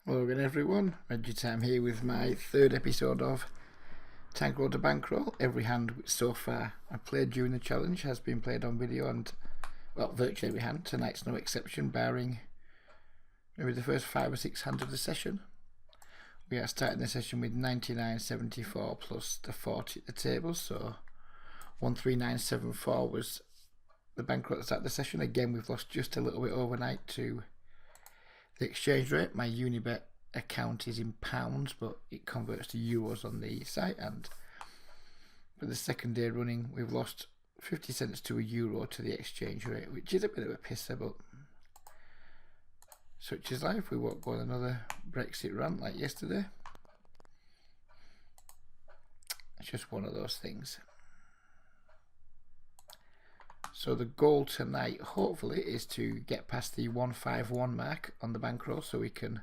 Hello again everyone, Reggie Time here with my third episode of Tankroll to Bankroll. Every hand so far I've played during the challenge has been played on video and, well, virtually every hand. Tonight's no exception, barring maybe the first 5 or 6 hands of the session. We are starting the session with 99.74 plus the 40 at the table, so 139.74 was the bankroll at the start of the session. Again, we've lost just a little bit overnight to the exchange rate. My Unibet account is in pounds, but it converts to euros on the site, and for the second day running we've lost 50 cents to a euro to the exchange rate, which is a bit of a pisser, but such is life. We won't go on another Brexit rant like yesterday. It's just one of those things. So the goal tonight, hopefully, is to get past the 151 mark on the bankroll so we can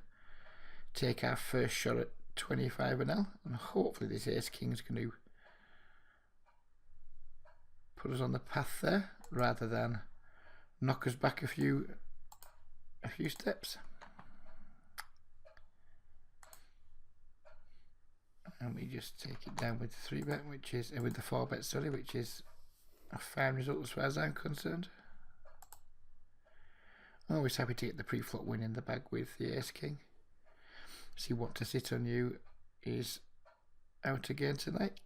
take our first shot at 25-0, and hopefully this ace king is going to put us on the path there rather than knock us back a few steps. And we just take it down with the 3-bet, which is with the 4-bet, sorry, which is a fine result as far as I'm concerned. I'm always happy to get the pre-flop win in the bag with the ace king. See what to sit on you is out again tonight.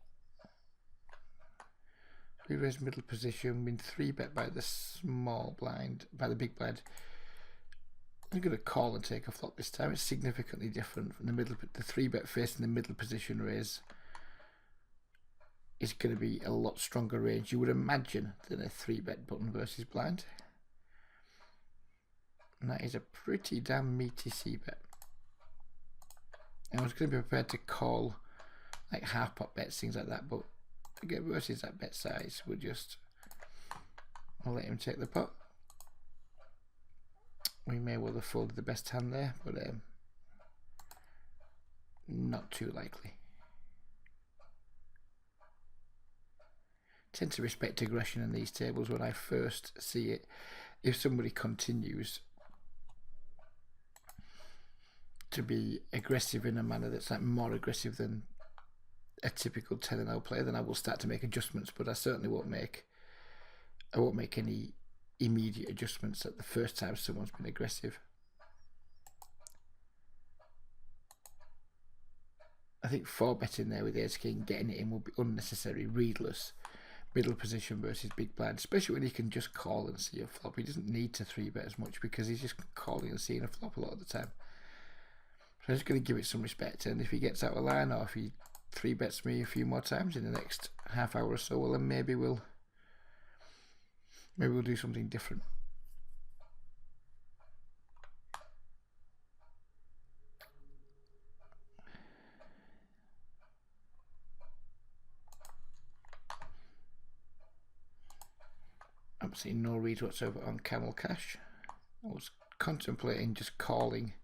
We raise middle position, win 3-bet by the small blind, by the big blind. I'm going to call and take a flop this time. It's significantly different from the middle. The 3-bet facing the middle position raise is going to be a lot stronger range, you would imagine, than a 3-bet button versus blind. And that is a pretty damn meaty c-bet. I was going to be prepared to call like half pot bets, things like that, but again, versus that bet size, I'll let him take the pot. We may well have folded the best hand there, but not too likely. Tend to respect aggression in these tables when I first see it. If somebody continues to be aggressive in a manner that's like more aggressive than a typical 10-0 player, then I will start to make adjustments, but I certainly won't make any immediate adjustments at the first time someone's been aggressive. I think 4-betting there with ace king, getting it in will be unnecessary, readless. Middle position versus big blind, especially when he can just call and see a flop. He doesn't need to 3-bet as much because he's just calling and seeing a flop a lot of the time. So I'm just going to give it some respect, and if he gets out of line or if he 3-bets me a few more times in the next half hour or so, well, then maybe we'll do something different. Absolutely no read whatsoever on Camel Cash. I was contemplating just calling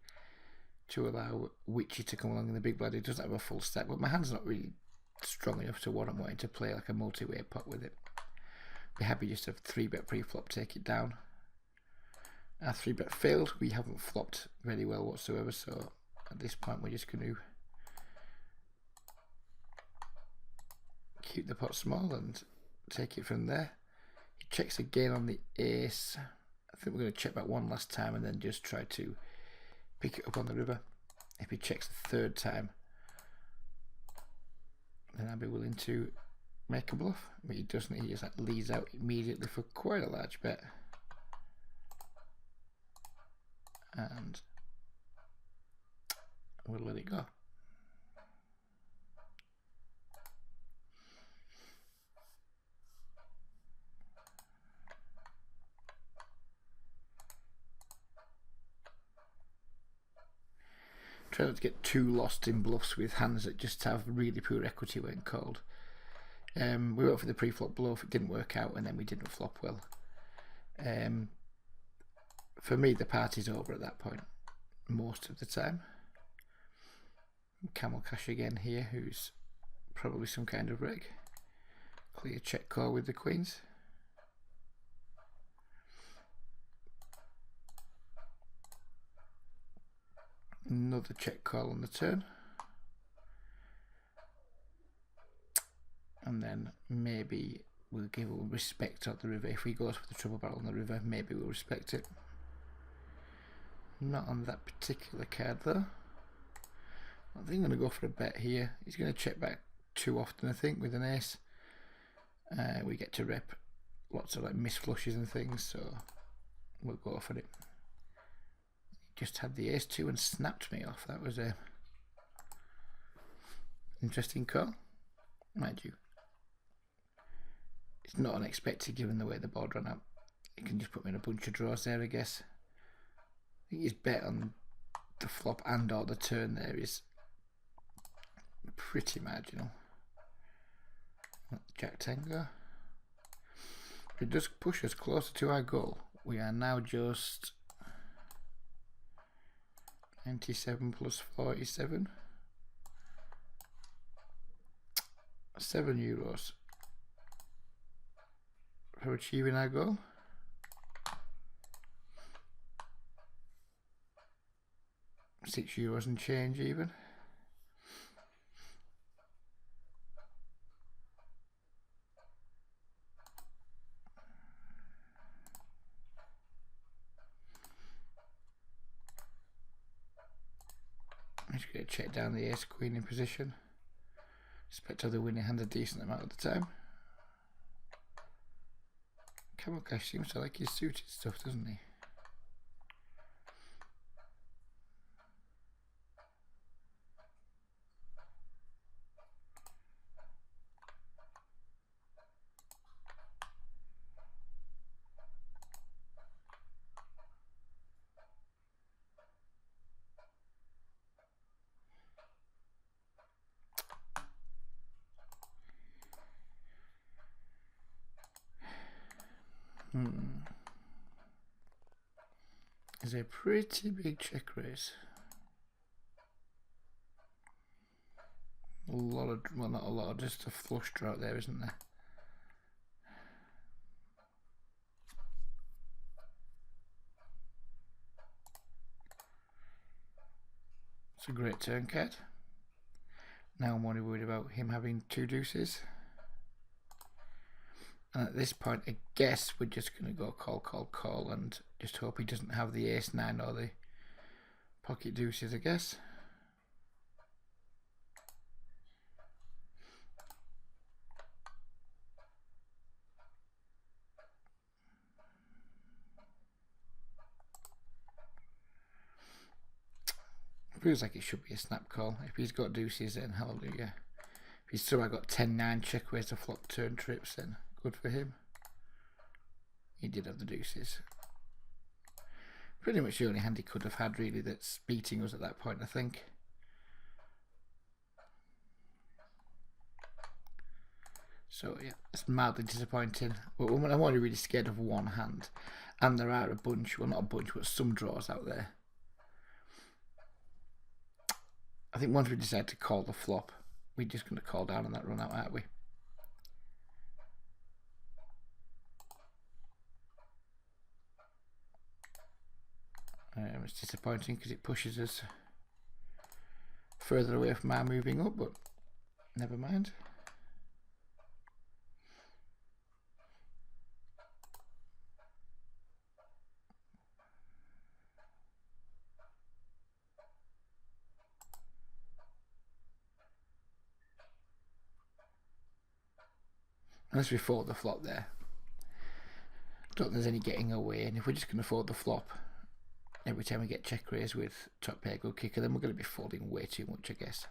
to allow Witchy to come along in the big blind. It doesn't have a full stack, but my hand's not really strong enough to what I'm wanting to play like a multi-way pot with it. Be happy just to 3-bet pre-flop, take it down. Our 3-bet failed. We haven't flopped very well whatsoever, so at this point we're just going to keep the pot small and take it from there. He checks again on the ace. I think we're going to check back one last time and then just try to pick it up on the river. If he checks the third time, then I'd be willing to make a bluff. But he doesn't. He just like leads out immediately for quite a large bet, and we'll let it go. Try not to get too lost in bluffs with hands that just have really poor equity when called. We went for the pre-flop bluff, it didn't work out, and then we didn't flop well. For me, the party's over at that point, most of the time. Camel Cash again here, who's probably some kind of reg. Clear check call with the queens. Another check call on the turn. And then maybe we'll give respect at the river. If he goes for the trouble barrel on the river, maybe we'll respect it. Not on that particular card though. I think I'm going to go for a bet here. He's going to check back too often, I think, with an ace. We get to rep lots of like miss flushes and things, so we'll go for it. Just had the ace 2 and snapped me off. That was a interesting call, mind you. It's not unexpected given the way the board ran out. You can just put me in a bunch of draws there, I guess. I think his bet on the flop and or the turn there is pretty marginal. Jack Tango. It does push us closer to our goal. We are now just 97 plus 47. €7 for achieving our goal. €6 and change even. I'm just going to check down the ace queen in position. Expect other winning hand a decent amount of the time. Camel Cash seems to like his suited stuff, doesn't he? Is a pretty big check raise. A lot of, well, not a lot, just a flush draw out there, isn't there? It's a great turn card. Now I'm only worried about him having 2 deuces. And at this point, I guess we're just going to go call and just hope he doesn't have the ace 9 or the pocket deuces, I guess. It feels like it should be a snap call. If he's got deuces, then hallelujah. If he's somehow got 10-9 check raise to flop turn trips, then good for him. He did have the deuces. Pretty much the only hand he could have had really that's beating us at that point, I think. So yeah, it's mildly disappointing. But I'm only really scared of one hand. And there are a bunch, well not a bunch, but some draws out there. I think once we decide to call the flop, we're just going to call down on that run out, aren't we? It's disappointing because it pushes us further away from our moving up, but never mind. Unless we fold the flop there. I don't think there's any getting away, and if we're just going to fold the flop every time we get check raise with top pair good kicker, then we're going to be folding way too much, I guess.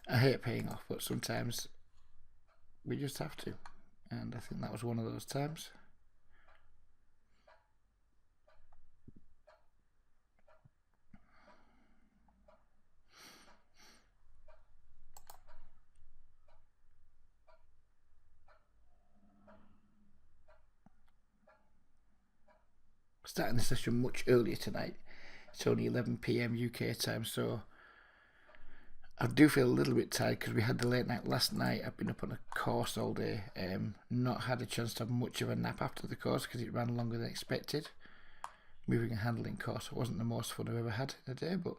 I hate paying off, but sometimes we just have to, and I think that was one of those times. Starting the session much earlier tonight. It's only 11 PM UK time, so I do feel a little bit tired because we had the late night last night. I've been up on a course all day. Not had a chance to have much of a nap after the course because it ran longer than expected. Moving and handling course wasn't the most fun I've ever had in a day, but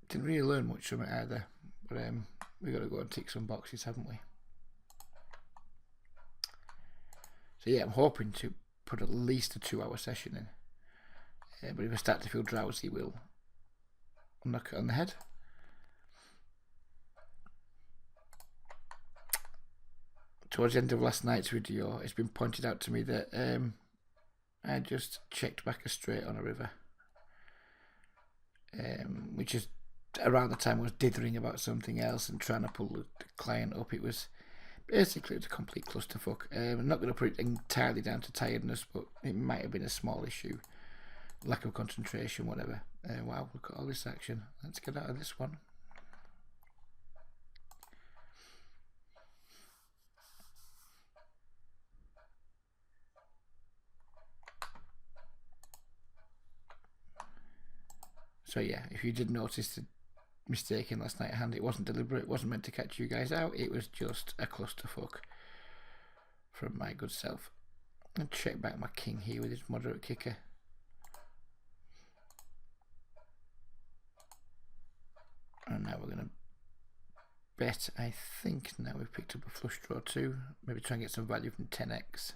didn't really learn much from it either. But we got to go and tick some boxes, haven't we? So yeah, I'm hoping to put at least a 2-hour session in. But if I start to feel drowsy, we'll knock it on the head. Towards the end of last night's video, it's been pointed out to me that I just checked back a straight on a river, which is around the time I was dithering about something else and trying to pull the client up. It was basically a complete clusterfuck. I'm not going to put it entirely down to tiredness, but it might have been a small issue, lack of concentration, whatever. Wow, look at all this action. Let's get out of this one. So yeah, if you did notice the mistake in last night's hand, it wasn't deliberate, it wasn't meant to catch you guys out, it was just a clusterfuck from my good self. And check back my king here with his moderate kicker. And now we're going to bet, I think now we've picked up a flush draw too, maybe try and get some value from 10x.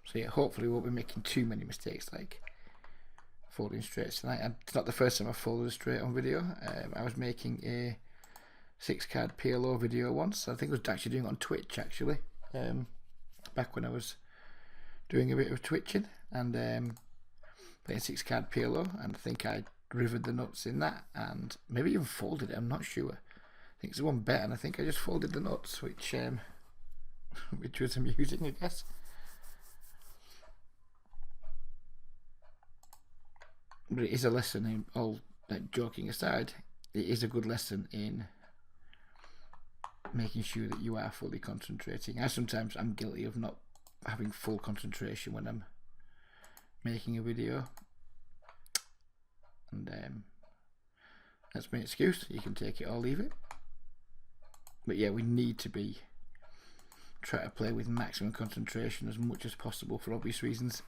So yeah, hopefully we won't be making too many mistakes like folding straights tonight. And it's not the first time I've folded a straight on video. I was making a 6-card PLO video once. I think I was actually doing it on Twitch actually. Back when I was doing a bit of twitching and playing 6-card PLO, and I think I rivered the nuts in that and maybe even folded it, I'm not sure. I think it's one bet and I think I just folded the nuts, which was amusing, I guess. But it is a lesson in all, like, joking aside, it is a good lesson in making sure that you are fully concentrating. I'm guilty of not having full concentration when I'm making a video, and that's my excuse. You can take it or leave it. But yeah, we need to try to play with maximum concentration as much as possible for obvious reasons.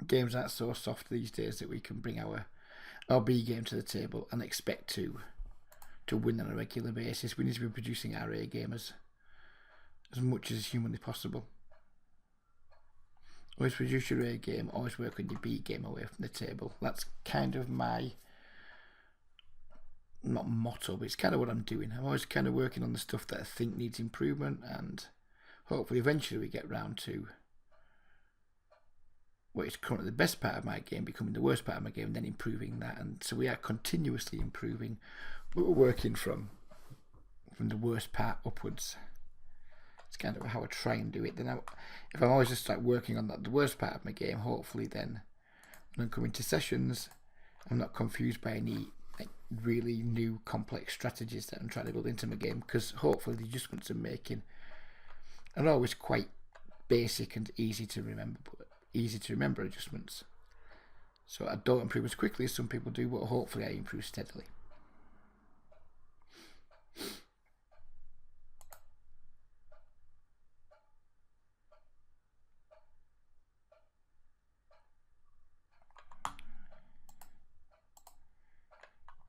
Games aren't so soft these days that we can bring our B game to the table and expect to win on a regular basis. We need to be producing our A game as much as humanly possible. Always produce your A game, always work on your B game away from the table. That's kind of my, not motto, but it's kind of what I'm doing. I'm always kind of working on the stuff that I think needs improvement, and hopefully eventually we get round to what is currently the best part of my game becoming the worst part of my game, and then improving that. And so we are continuously improving, but we're working from the worst part upwards. It's kind of how I try and do it. Then if I'm always just like working on the worst part of my game, hopefully then when I come into sessions, I'm not confused by any like really new complex strategies that I'm trying to build into my game, because hopefully the adjustments I'm making are always quite basic and easy to remember adjustments. So I don't improve as quickly as some people do, but hopefully I improve steadily.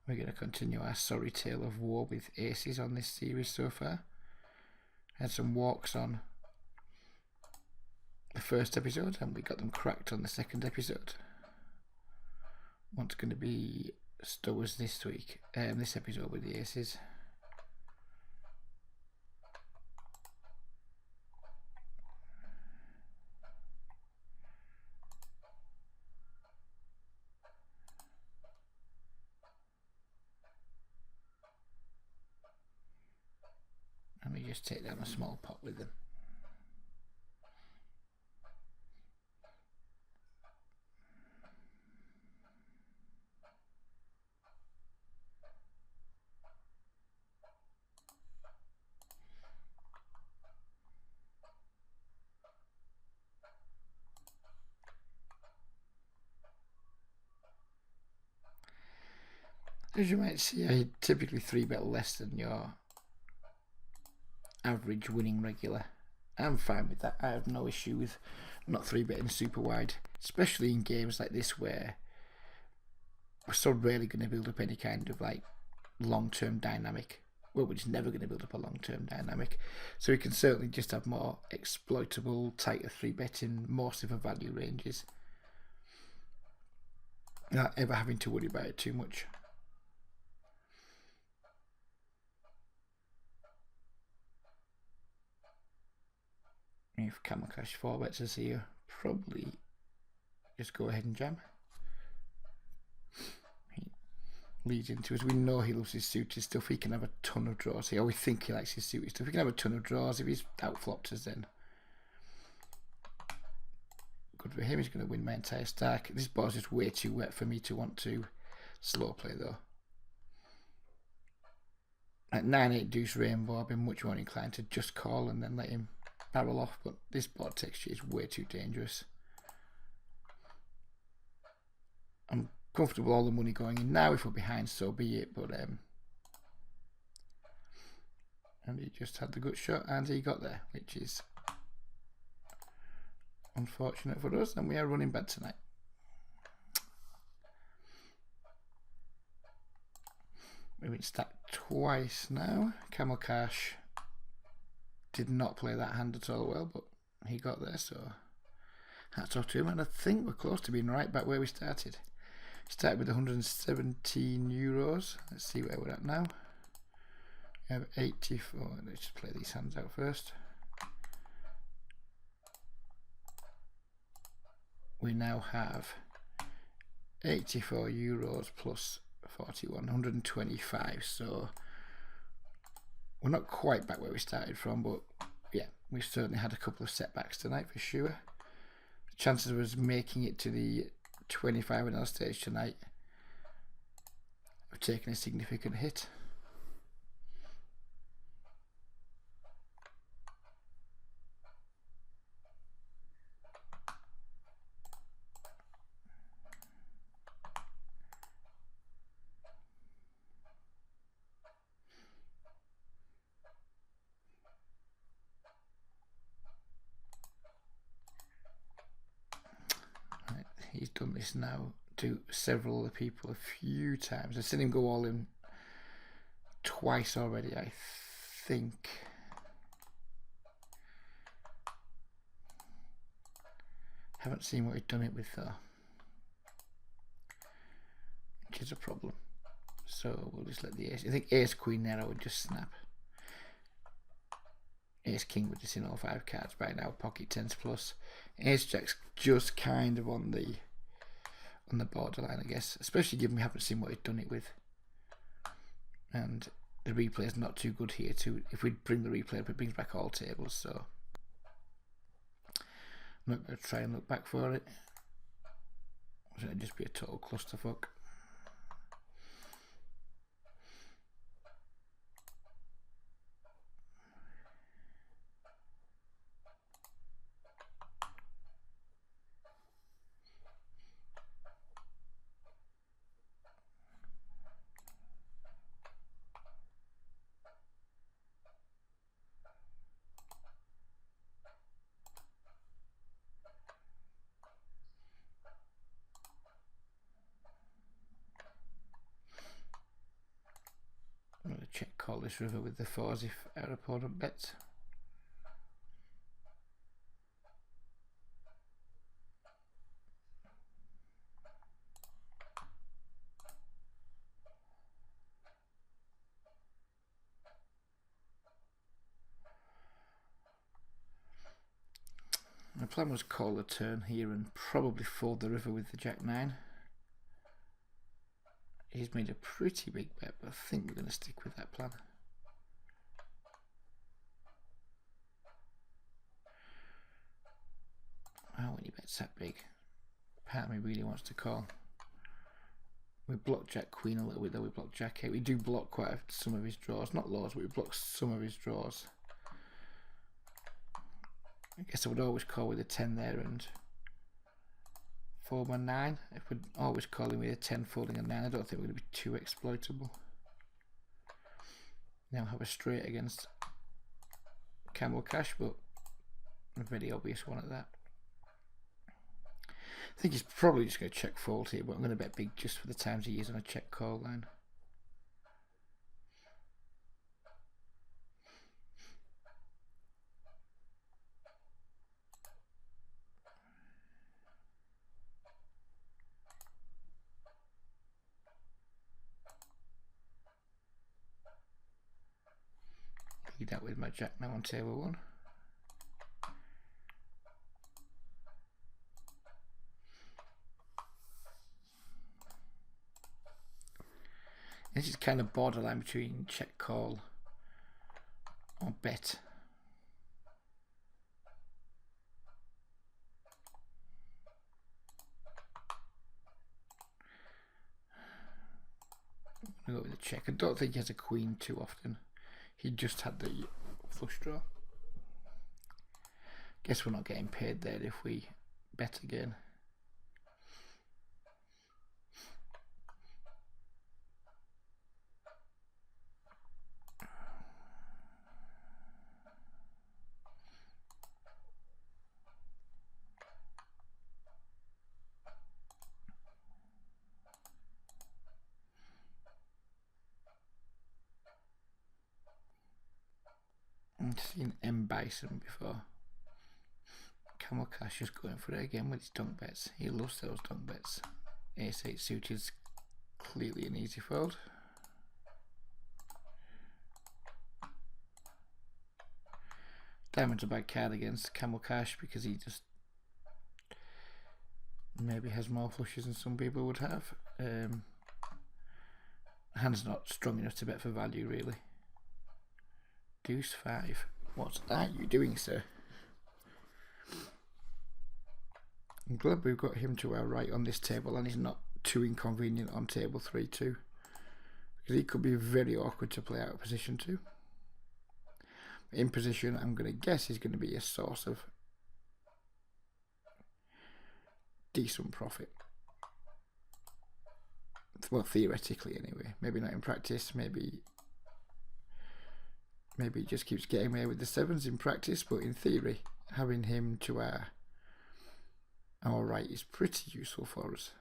We're going to continue our sorry tale of woe with aces on this series so far. Had some walks on the first episode and we got them cracked on the second episode. What's going to be Stowers this week? This episode with the aces. Let me just take down a small pot with them. As you might see, I typically 3-bet less than your average winning regular. I'm fine with that. I have no issue with not 3-betting super wide, especially in games like this where we're so rarely going to build up any kind of like long-term dynamic. Well, we're just never going to build up a long-term dynamic. So we can certainly just have more exploitable, tighter 3-betting, more super value ranges. Not ever having to worry about it too much. If Camel Cash 4-bets us here, probably just go ahead and jam. He leads into us. We know he loves his suited stuff. He can have a ton of draws here. Or we think he likes his suited stuff. He can have a ton of draws. If he's outflopped us, then good for him. He's going to win my entire stack. This board's just way too wet for me to want to slow play though. At 9-8 deuce rainbow, I've been much more inclined to just call and then let him barrel off, but this board texture is way too dangerous. I'm comfortable all the money going in now. If we're behind, so be it, but and he just had the good shot and he got there, which is unfortunate for us, and we are running bad tonight. We've been stacked twice now. Camel Cash did not play that hand at all well, but he got there, so hats off to him. And I think we're close to being right back where we started. Started with 117 euros. Let's see where we're at now. We have 84. Let's just play these hands out first. We now have 84 euros plus 41, 125. So we're not quite back where we started from, but yeah, we've certainly had a couple of setbacks tonight for sure. The chances of us making it to the 25-0 stage tonight have taken a significant hit. He's done this now to several other people a few times. I've seen him go all in twice already, I think. Haven't seen what he'd done it with though, which is a problem. So we'll just let the ace. I think ace queen there I would just snap. Ace king with this in all 5 cards by now. Pocket tens plus. Ace jack's just kind of on the borderline, I guess. Especially given we haven't seen what he'd done it with. And the replay is not too good here too. If we bring the replay up, it brings back all tables. So I'm not going to try and look back for it. It'll just be a total clusterfuck. I'm going to check call this river with the 4s if our opponent bets. My plan was call the turn here and probably fold the river with the jack-9. He's made a pretty big bet, but I think we're going to stick with that plan. Oh, when he bets that big, part of me really wants to call. We block jack queen a little bit though, we block jack 8. We do block quite some of his draws, not loads, but we block some of his draws. I guess I would always call with a 10 there and 4 by 9. If we're always calling with a 10 folding a 9, I don't think we're going to be too exploitable. Now have a straight against camel cash, but a very obvious one at that. I think he's probably just going to check fold here, but I'm going to bet big just for the times he is on a check call line. Lead that with my jack now on table 1. This is kind of borderline between check call or bet. I'm going to go with a check. I don't think he has a queen too often. He just had the flush draw. Guess we're not getting paid there if we bet again. I've seen M Bison before. Camel Cash is going for it again with his dunk bets. He loves those dunk bets. Ace 8 suited is clearly an easy fold. Diamond's a bad card against Camel Cash because he just maybe has more flushes than some people would have. Hand's not strong enough to bet for value really. Deuce 5. What are you doing, sir? I'm glad we've got him to our right on this table and he's not too inconvenient on table 3 too. Because he could be very awkward to play out of position too. In position, I'm going to guess he's going to be a source of decent profit. Well, theoretically anyway. Maybe not in practice, maybe he just keeps getting away with the 7s in practice, but in theory, having him to our right is pretty useful for us.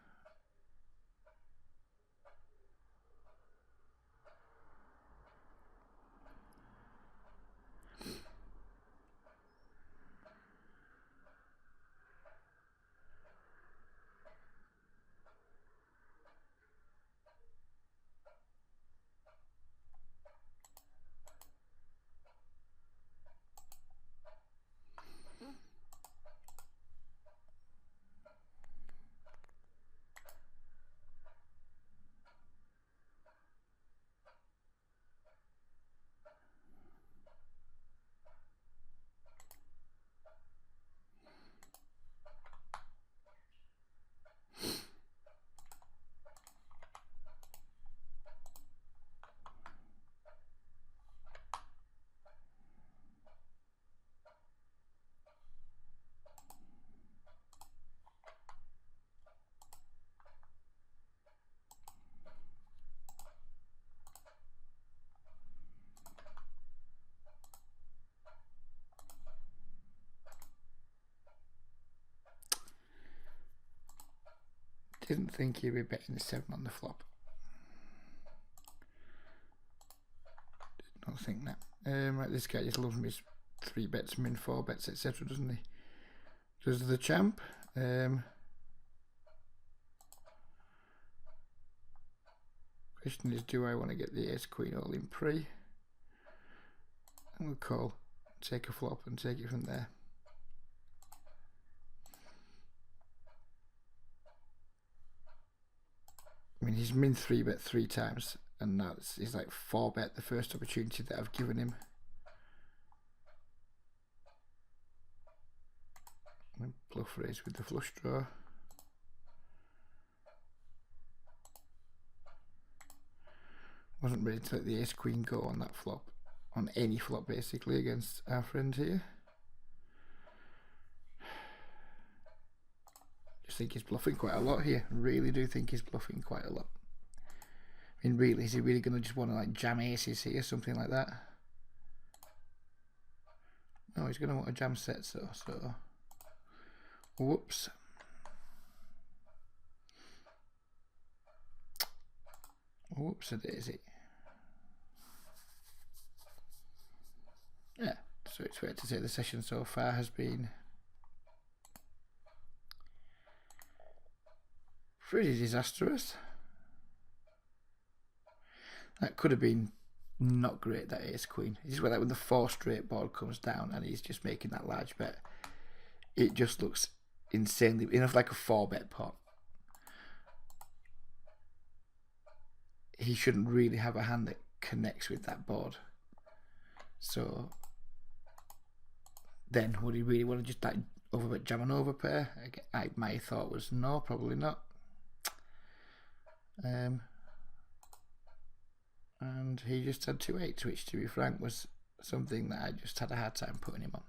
Didn't think he'd be betting the 7 on the flop. Did not think that. Right, this guy just loves his 3 bets, min 4 bets, etc., doesn't he? Does the champ. Question is, do I want to get the ace queen all in pre? And we'll call, take a flop and take it from there. I mean, he's min 3 bet 3 times, and that's he's like 4 bet the first opportunity that I've given him. And bluff raise with the flush draw. Wasn't ready to let the ace queen go on that flop, on any flop basically against our friend here. Just think he's bluffing quite a lot here. Really do think he's bluffing quite a lot. I mean, really, is he really going to just want to like jam aces here, something like that? No, he's going to want a jam set, so whoops. Whoops a daisy. Yeah, so it's fair to say the session so far has been pretty disastrous. That could have been not great, that ace queen. This is where like when the 4 straight board comes down and he's just making that large bet, it just looks insanely enough like a 4-bet pot. He shouldn't really have a hand that connects with that board. So then would he really want to just like overbet jam an overpair? My thought was no, probably not. And he just had 2 8s, which to be frank was something that I just had a hard time putting him on.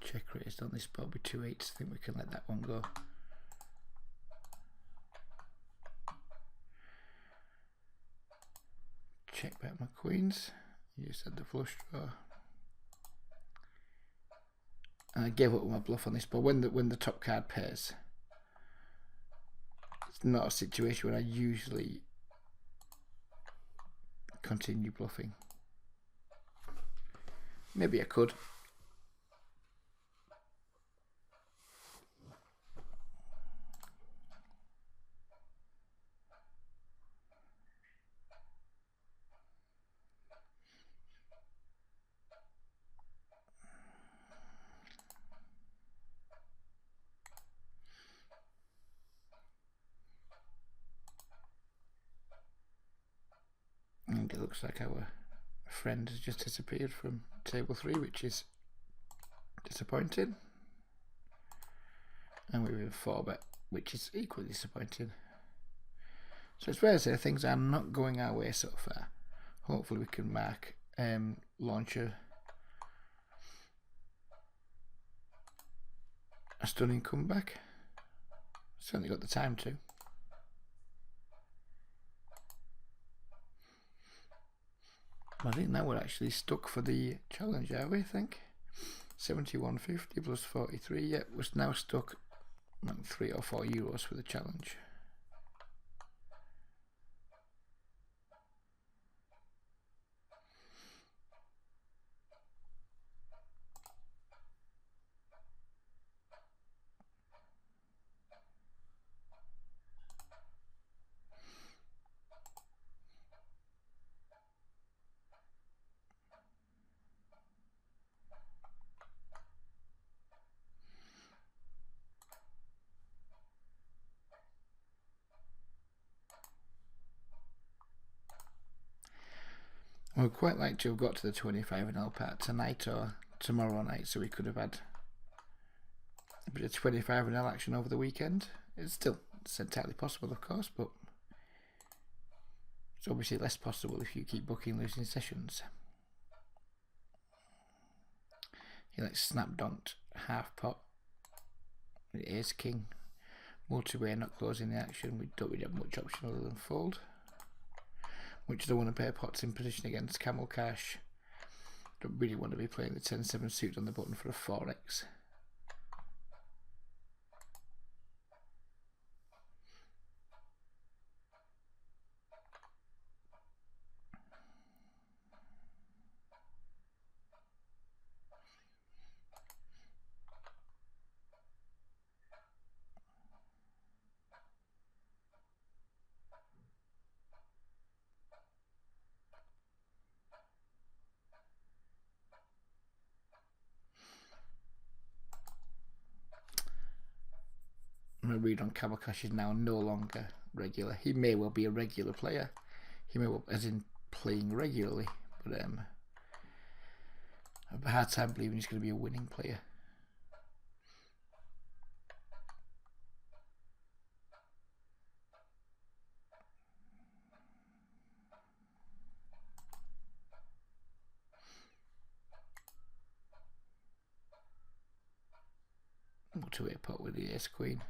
Check raised on this board with 2 8s. I think we can let that one go. Check back my queens. You just had the flush draw. And I gave up my bluff on this board. When the top card pairs, it's not a situation where I usually continue bluffing. Maybe I could. And it looks like our friend has just disappeared from table 3, which is disappointing. And we're in 4-bet, which is equally disappointing. So it's fair to say things are not going our way so far. Hopefully we can mark launcher a stunning comeback. Certainly got the time to. I think now we're actually stuck for the challenge, are we? I think 71.50 plus 43. Yep, we're now stuck like 3 or 4 euros for the challenge. I would quite like to have got to the 25NL part tonight or tomorrow night, so we could have had a bit of 25NL action over the weekend. It's entirely possible, of course, but it's obviously less possible if you keep booking losing sessions. He like snap donked half pot. Ace king, multi-way not closing the action. We don't really have much option other than fold. Which don't want to pair pots in position against camel cash. Don't really want to be playing the 10-7 suit on the button for a 4x. My read on Camel Cash is now no longer regular. He may well be a regular player. He may well, as in playing regularly, but have a hard time believing he's going to be a winning player. Two-way pot with the ace queen.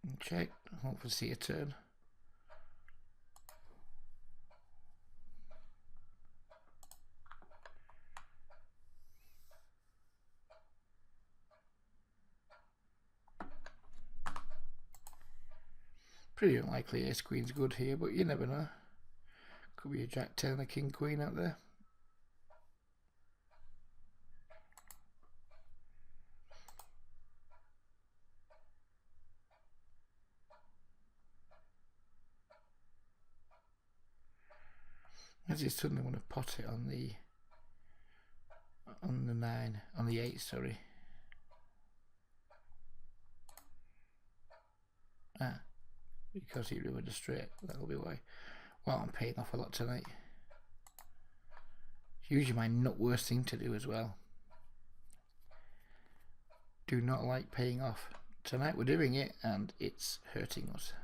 And check. Hopefully see a turn. Pretty unlikely ace queen's good here, but you never know. Could be a jack 10 and a king queen out there. As he suddenly want to pot it on the 9, on the 8, sorry. Because he ruined a straight, that'll be why. Well, I'm paying off a lot tonight. It's usually my not worst thing to do as well. Do not like paying off. Tonight we're doing it and it's hurting us.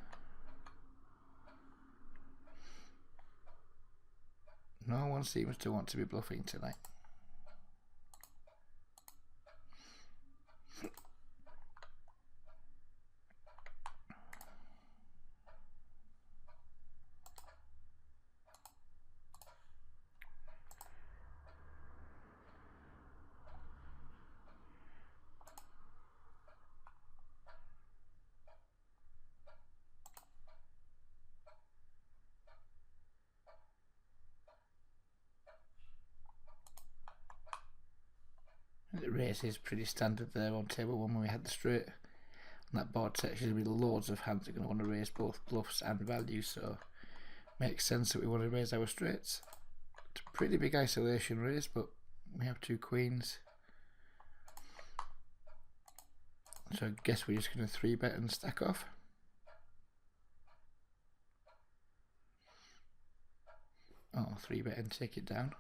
No one seems to want to be bluffing tonight. The race is pretty standard there on table 1 when we had the straight. On that board section there'll be loads of hands that are going to want to raise both bluffs and values, so makes sense that we want to raise our straights. It's a pretty big isolation raise, but we have 2 queens. So I guess we're just going to 3-bet and stack off. Oh, 3-bet and take it down.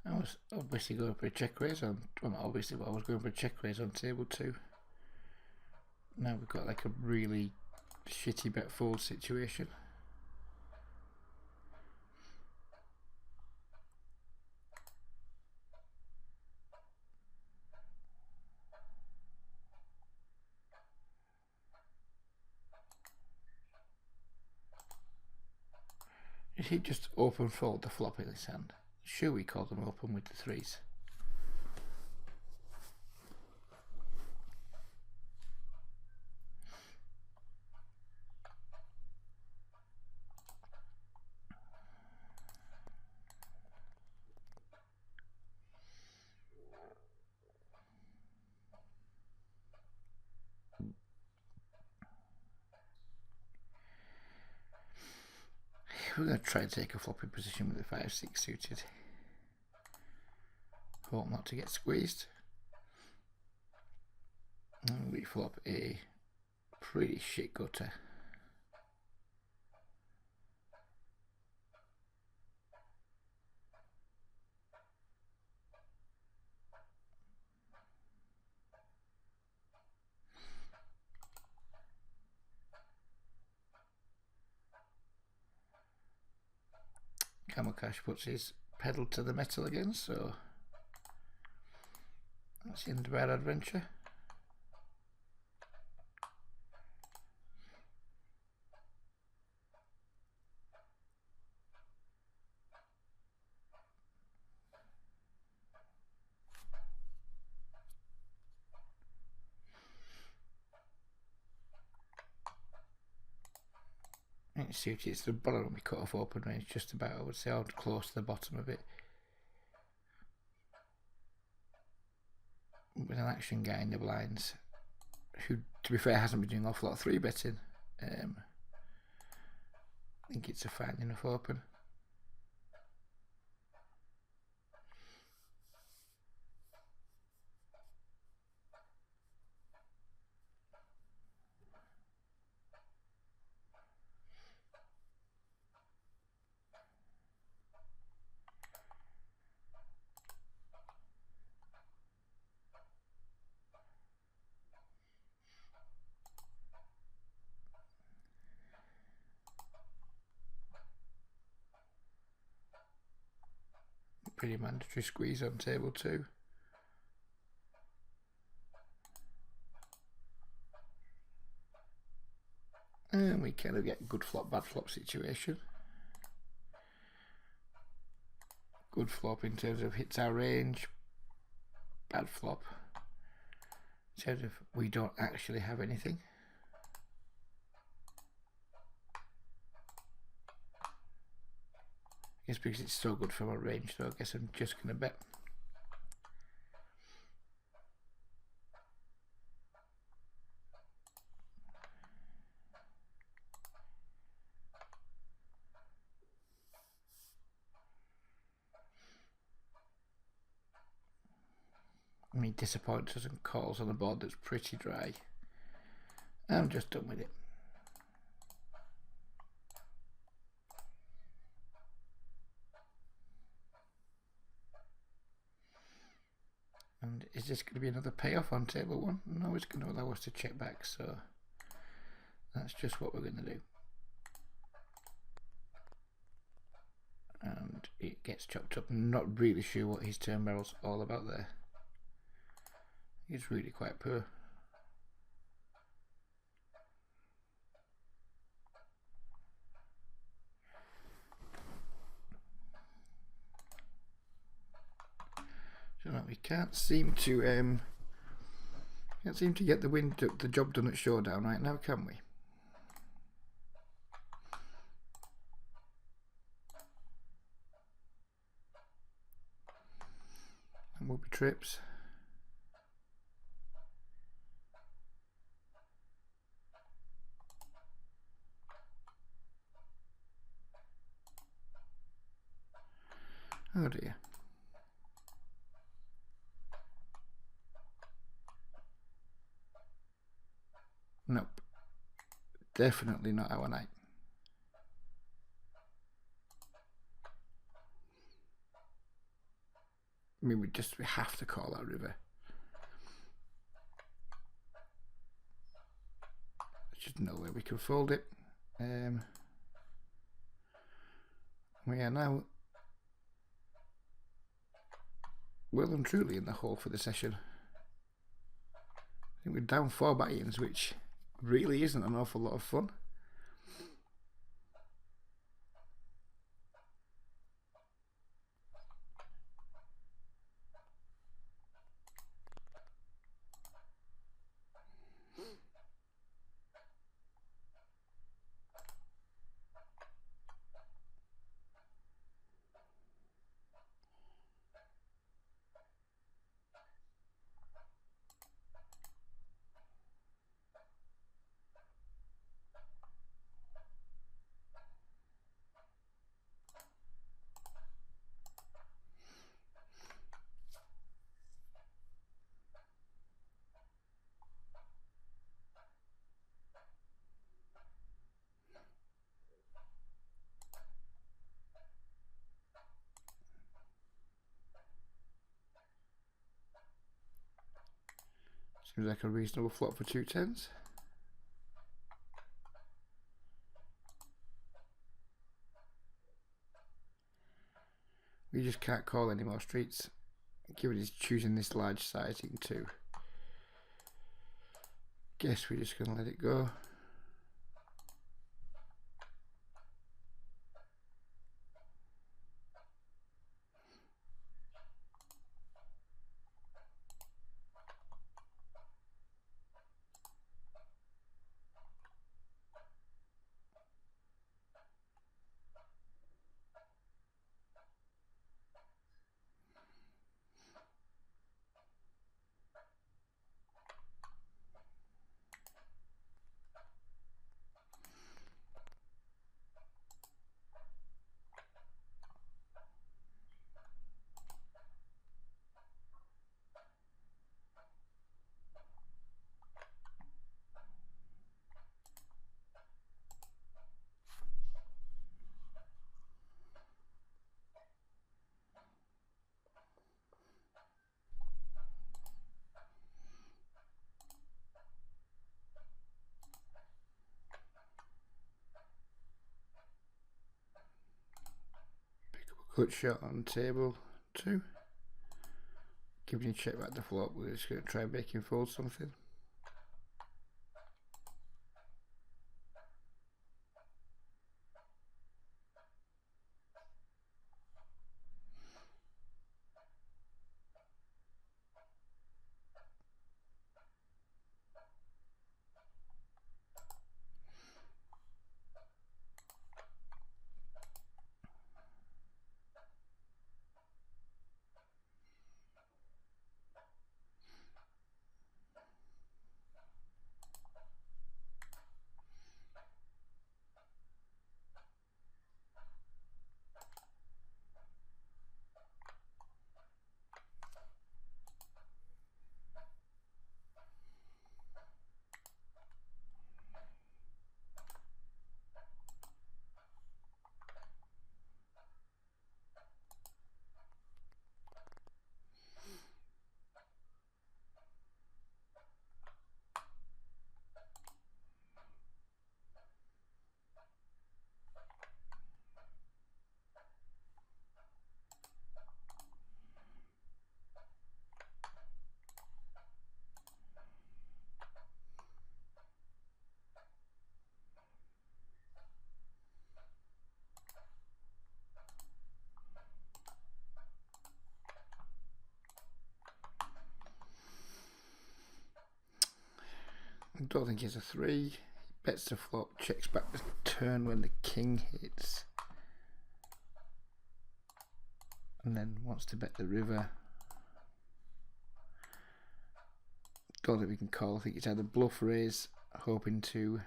I was obviously going for a check raise on, well not obviously, but I was going for a check raise on table 2. Now we've got like a really shitty bet fold situation. Did he just open fold the flop in his hand? Sure, we call them open with the 3s. We're going to try and take a floppy position with the 5-6 suited. Hope not to get squeezed. And we flop a pretty shit gutter. Camel Cash puts his pedal to the metal again, so that's the end of our adventure. You see it's the bottom will be cut off open range just about, I would say, out close to the bottom of it. With an action guy in the blinds, who to be fair hasn't been doing an awful lot of 3-betting, I think it's a fine enough open. Pretty mandatory squeeze on table 2. And we kind of get good flop, bad flop situation. Good flop in terms of hits our range. Bad flop in terms of we don't actually have anything. I guess because it's so good for my range, so I guess I'm just going to bet. I mean, disappoints us and calls on a board that's pretty dry. I'm just done with it. And is this going to be another payoff on table 1? No, it's going to allow us to check back, so that's just what we're going to do. And it gets chopped up. I'm not really sure what his turn barrel's all about there. It's really quite poor. So no, we can't seem to get the job done at Showdown right now, can we? And will be trips. Oh dear. Nope. Definitely not our night. I mean, we have to call that river. There's just no way we can fold it. We are now well and truly in the hole for the session. I think we're down 4 buy-ins, which really isn't an awful lot of fun. Seems like a reasonable flop for 2 tens. We just can't call any more streets. Given he's choosing this large sizing too. Guess we're just going to let it go. Cut shot on table 2. Giving you a check back the flop. We're just going to try and make him fold something. I don't think he's a 3. Bets the flop, checks back the turn when the king hits. And then wants to bet the river. Don't think we can call. I think it's either bluff raise, hoping to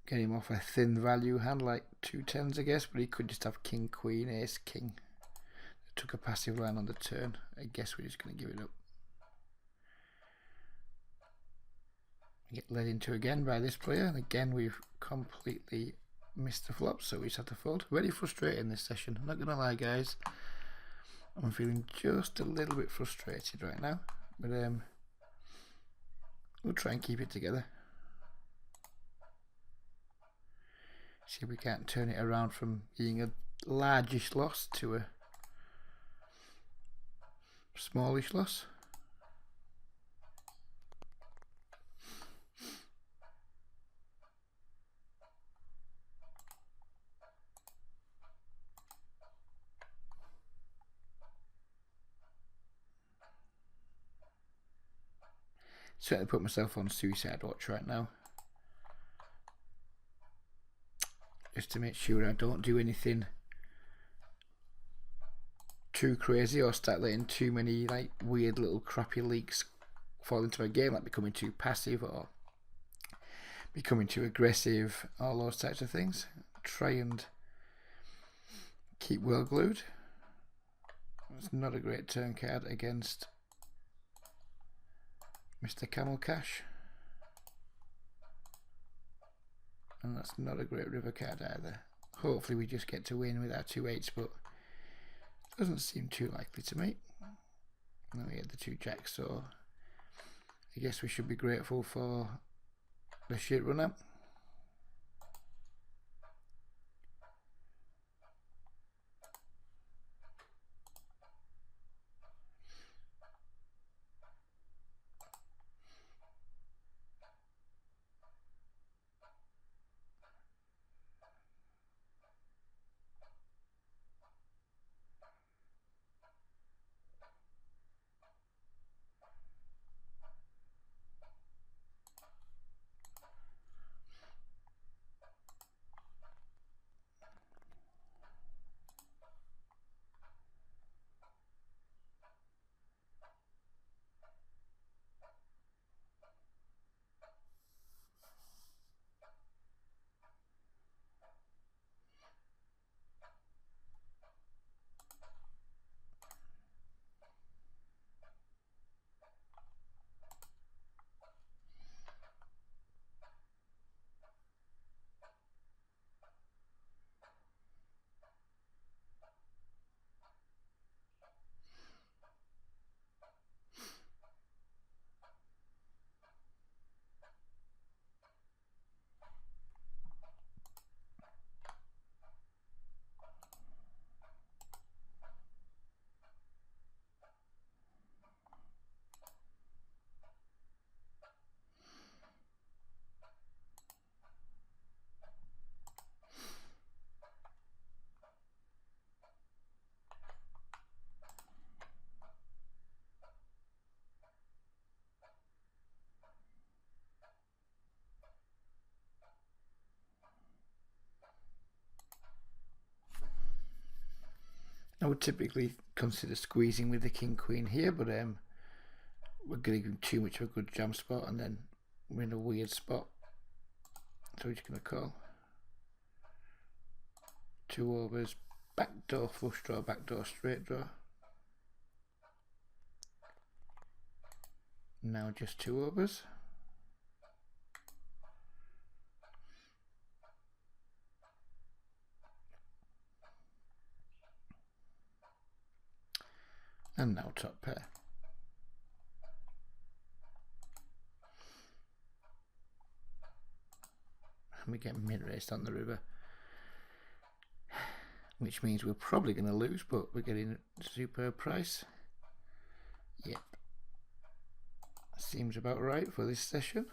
get him off a thin value hand like 2 10s, I guess, but he could just have king, queen, ace, king. Took a passive line on the turn. I guess we're just going to give it up. Get led into again by this player, and again we've completely missed the flop, so we just have to fold. Very frustrating this session, I'm not gonna lie guys. I'm feeling just a little bit frustrated right now, but we'll try and keep it together. See if we can't turn it around from being a largish loss to a smallish loss. Certainly put myself on suicide watch right now, just to make sure I don't do anything too crazy or start letting too many like weird little crappy leaks fall into my game, like becoming too passive or becoming too aggressive, all those types of things. Try and keep well glued. It's not a great turn card against Mr. Camel Cash, and that's not a great river card either. Hopefully we just get to win with our 2 8s, but doesn't seem too likely to me. And then we get the 2 jacks, so I guess we should be grateful for the shit run up. would typically consider squeezing with the king queen here, but we're getting too much of a good jam spot, and then we're in a weird spot. So we're just going to call. 2 overs, backdoor flush draw, backdoor straight draw. Now just 2 overs. And now top pair. And we get min-raced on the river, which means we're probably going to lose, but we're getting a superb price. Yep. Seems about right for this session.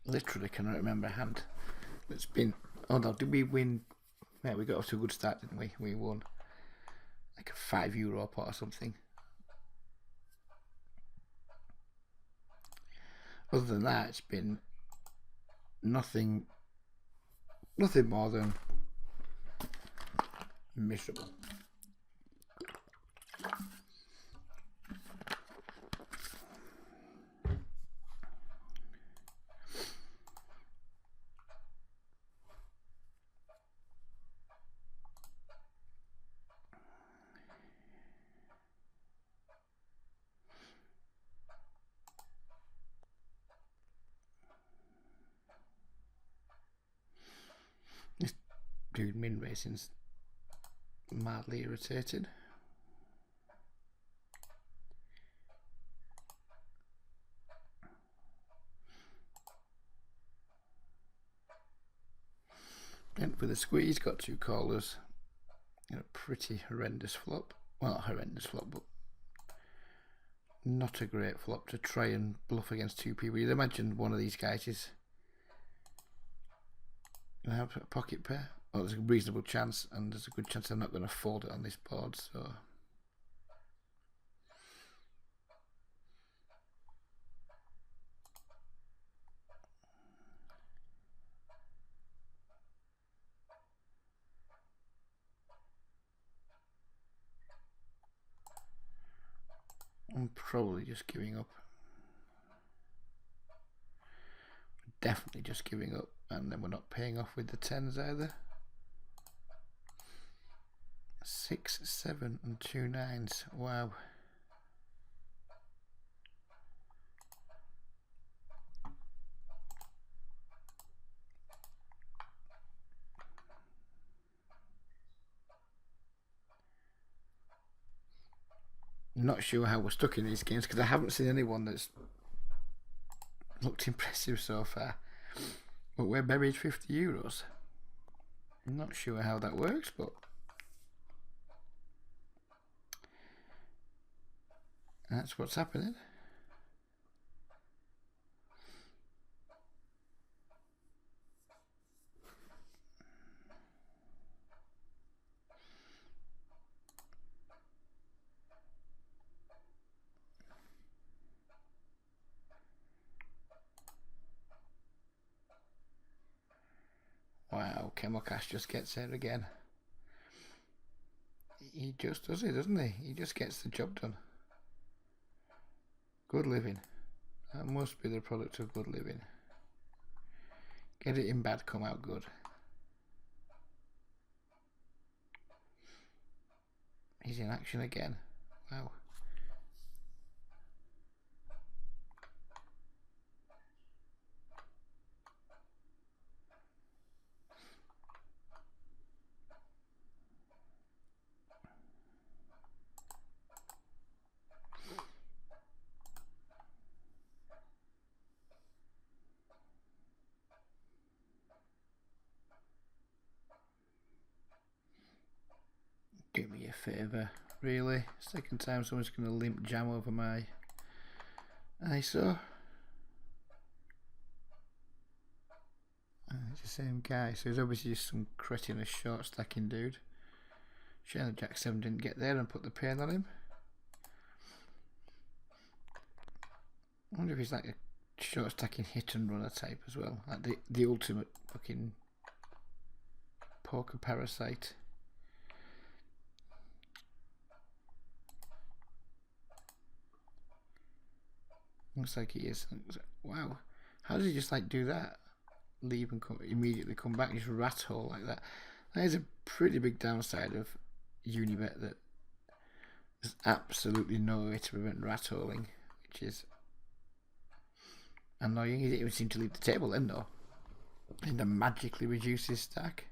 Literally cannot remember a hand that's been. Oh no, did we win? Yeah, we got off to a good start, didn't we? We won like a €5 pot or something. Other than that, it's been nothing more than miserable. This dude min racing's mildly irritated. Went for the squeeze, got 2 callers. A pretty horrendous flop. Well, not horrendous flop, but not a great flop to try and bluff against 2 people. You'd imagine one of these guys is going to have a pocket pair. Well, there's a reasonable chance, and there's a good chance I'm not going to fold it on this board, so. I'm probably just giving up. Definitely just giving up, and then we're not paying off with the 10s either. 6, 7 and 2 9s. Wow. Not sure how we're stuck in these games, because I haven't seen anyone that's looked impressive so far. But we're buried €50. I'm not sure how that works, but that's what's happening. Wow, Cash just gets there again. He just does it, doesn't he? He just gets the job done. Good living. That must be the product of good living. Get it in bad, come out good. He's in action again. Wow. Do me a favour, really. Second time someone's going to limp jam over my ISO. It just same guy. So he's obviously just some cretinous short stacking dude. Shame the Jack 7 didn't get there and put the pain on him. I wonder if he's like a short stacking hit and runner type as well. Like the ultimate fucking poker parasite. Looks like he is. Wow. How does he just like do that? Leave and immediately come back, just rat hole like that. That is a pretty big downside of Unibet, that there's absolutely no way to prevent rat holing, which is annoying. He didn't even seem to leave the table then though. And then magically reduce his stack.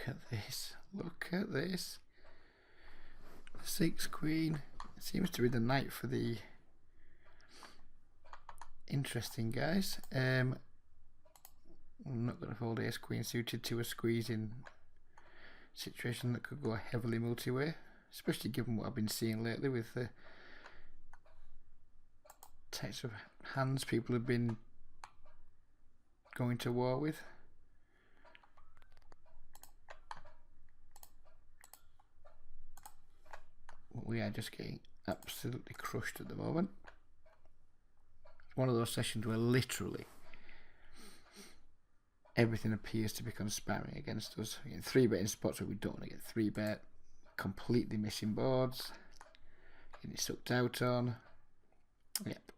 Look at this. Look at this. 6 queen. It seems to be the night for the interesting guys. I'm not going to fold ace queen suited to a squeezing situation that could go heavily multi-way, especially given what I've been seeing lately with the types of hands people have been going to war with. We are just getting absolutely crushed at the moment. It's one of those sessions where literally everything appears to be conspiring against us. We're getting 3-betting spots where we don't want to get 3-bet, completely missing boards, getting sucked out on. Yep.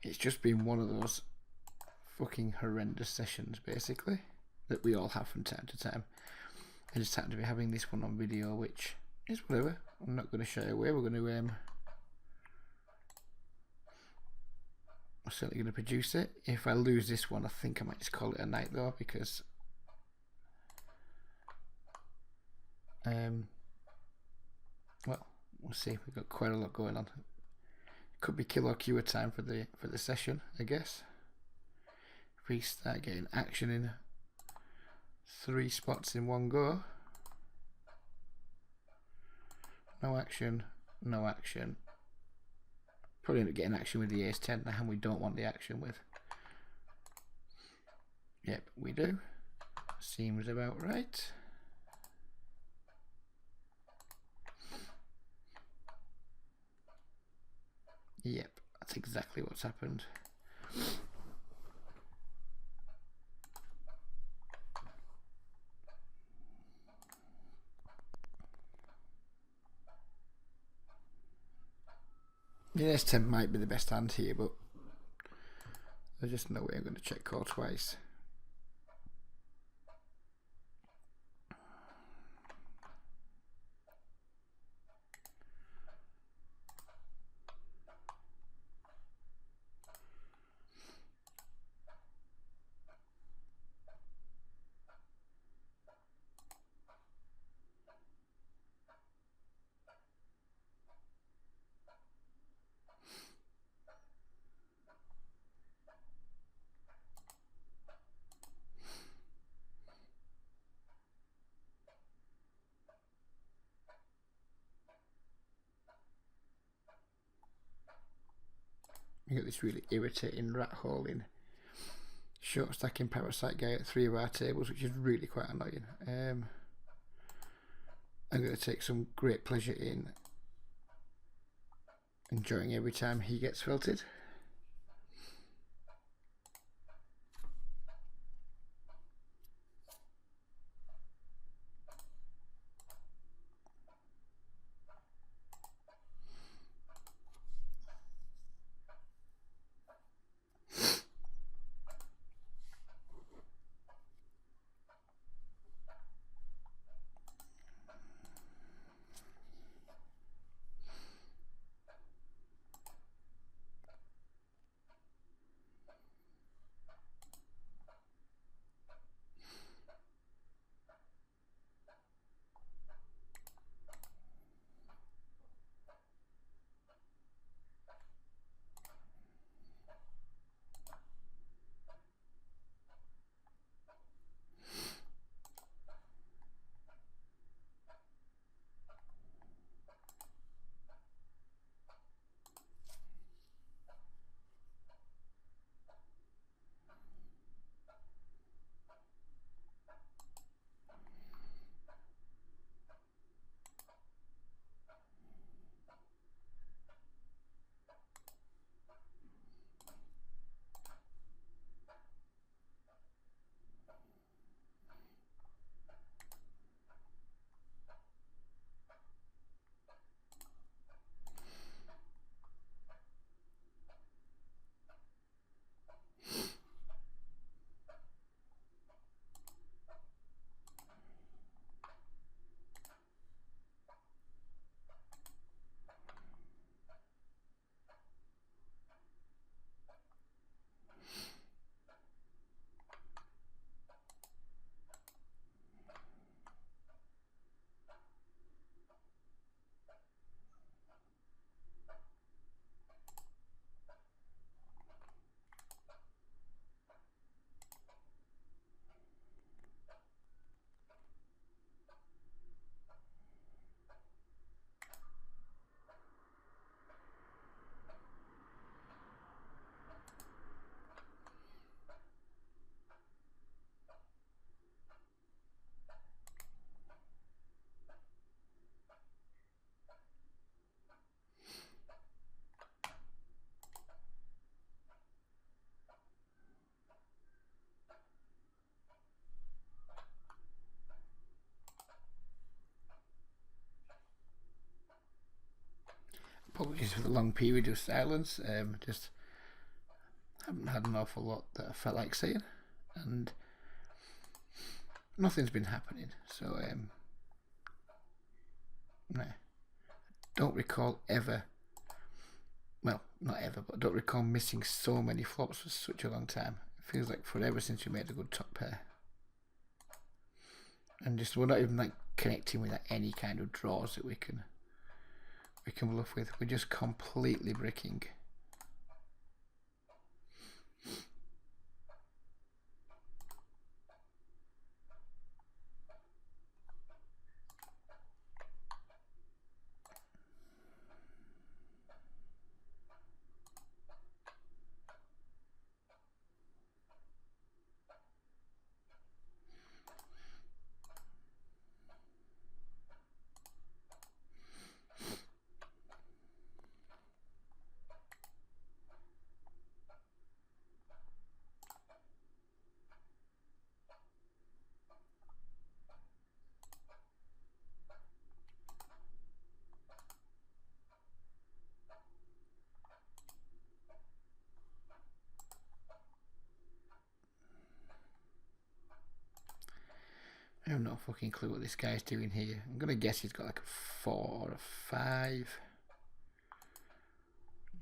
It's just been one of those fucking horrendous sessions basically that we all have from time to time. I just happen to be having this one on video, which is whatever. I'm not going to shy away. We're going to we're certainly going to produce it. If I lose this one, I think I might just call it a night though, because well, we'll see. We've got quite a lot going on. Could be kill or cure time for the session, I guess. If we start getting action in 3 spots in one go. No action, no action. Probably end up getting action with the ace 10, the hand we don't want the action with. Yep, we do. Seems about right. Yep, that's exactly what's happened. The ace 10 might be the best hand here, but there's just no way I'm going to check call twice. You got this really irritating rat holing short stacking parasite guy at 3 of our tables, which is really quite annoying. I'm going to take some great pleasure in enjoying every time he gets felted. apologies for the long period of silence. Just haven't had an awful lot that I felt like saying, and nothing's been happening. So nah. Don't recall ever. Well, not ever, but I don't recall missing so many flops for such a long time. It feels like forever since we made a good top pair. And just we're not even like connecting with any kind of draws that we can bluff with. We're just completely bricking. I have no fucking clue what this guy's doing here. I'm gonna guess he's got like a 4 or a 5.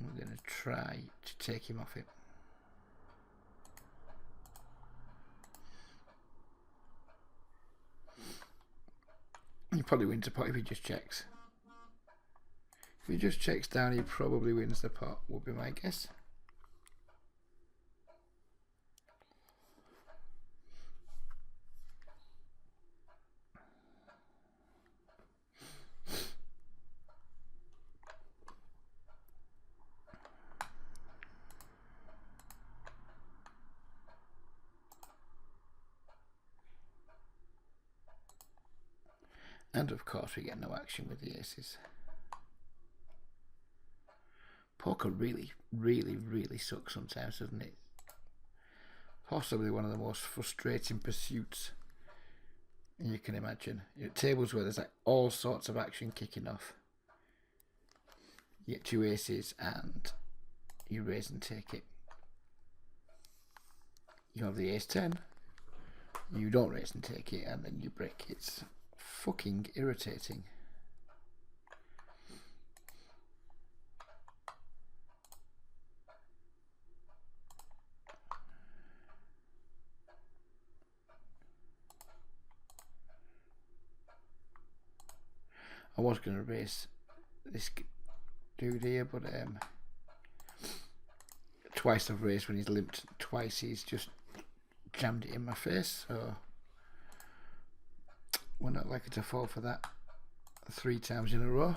I'm gonna try to take him off it. He probably wins the pot if he just checks. If he just checks down, he probably wins the pot, would be my guess. And of course we get no action with the aces. Poker really, really, really sucks sometimes, doesn't it? Possibly one of the most frustrating pursuits you can imagine. Tables where there's like all sorts of action kicking off. You get 2 aces and you raise and take it. You have the ace 10, you don't raise and take it, and then you break. It's fucking irritating. I was going to raise this dude here, but twice I've raised when he's limped. Twice he's just jammed it in my face, so we're not likely to fall for that 3 times in a row.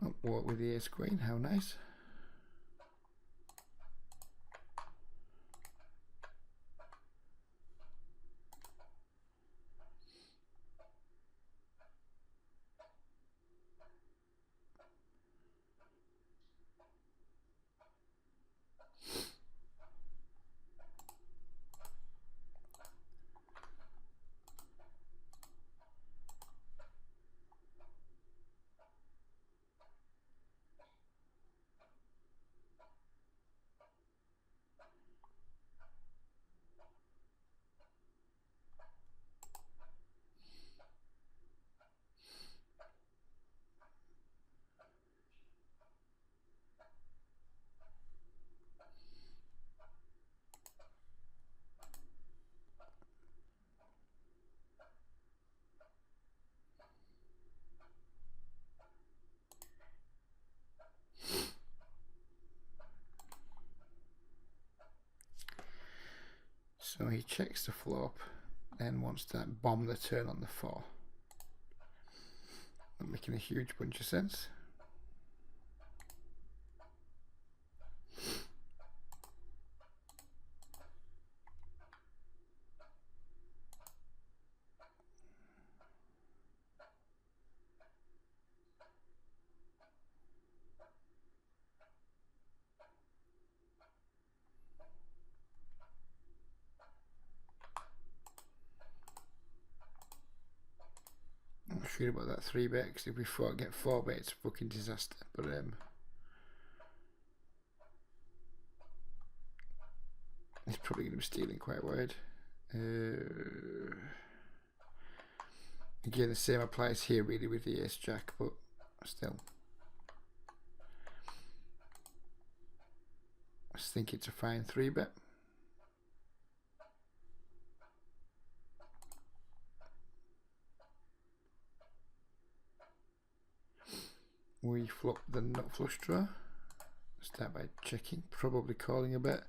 Oh, walk with the ace queen, how nice. So he checks the flop, then wants to bomb the turn on the 4. Not making a huge bunch of sense. sure about that 3-bet, because if we get 4-bet, it's a fucking disaster. But he's probably going to be stealing quite wide. Again, the same applies here really with the ace jack, but still. I just think it's a fine 3-bet. We flop the nut flush draw. Start by checking, probably calling a bet.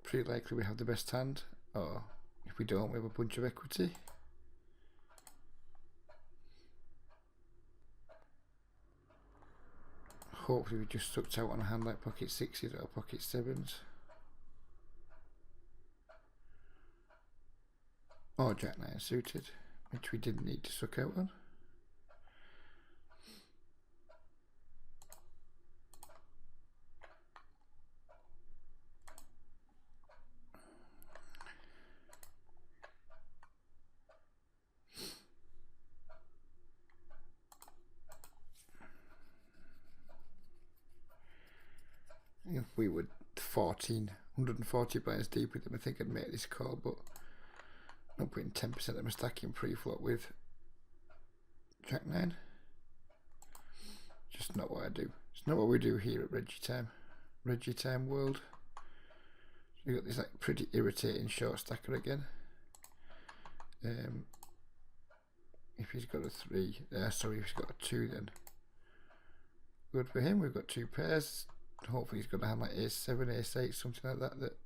Pretty likely we have the best hand, or if we don't, we have a bunch of equity. Hopefully we just sucked out on a hand like pocket 6s or pocket 7s. Or jack 9 suited, which we didn't need to suck out on. If we were 140 blinds deep with them, I think I'd make this call, but not putting 10% of my stacking pre-flop with jack 9. Just not what I do. It's not what we do here at Reggie Time World. We got this like pretty irritating short stacker again. If he's got a 3, sorry, if he's got a 2, then good for him. We've got 2 pairs. Hopefully he's got a hand like ace 7, ace 8, something like that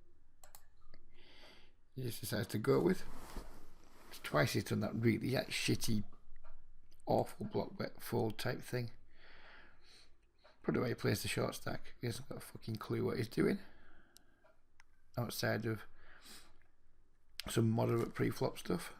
he just decides to go with. Twice he's done that really shitty, awful block bet fold type thing. Probably why he plays the short stack. He hasn't got a fucking clue what he's doing, outside of some moderate pre-flop stuff.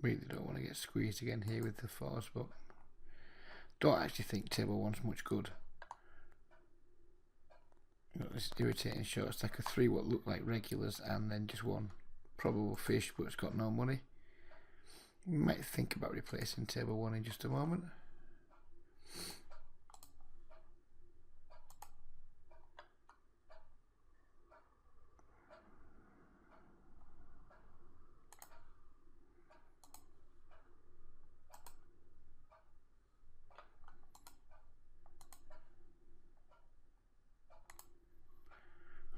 Really don't want to get squeezed again here with the 4s, but don't actually think table 1's much good. Got this irritating short stack of 3 what look like regulars, and then just 1 probable fish, but it's got no money. We might think about replacing table 1 in just a moment.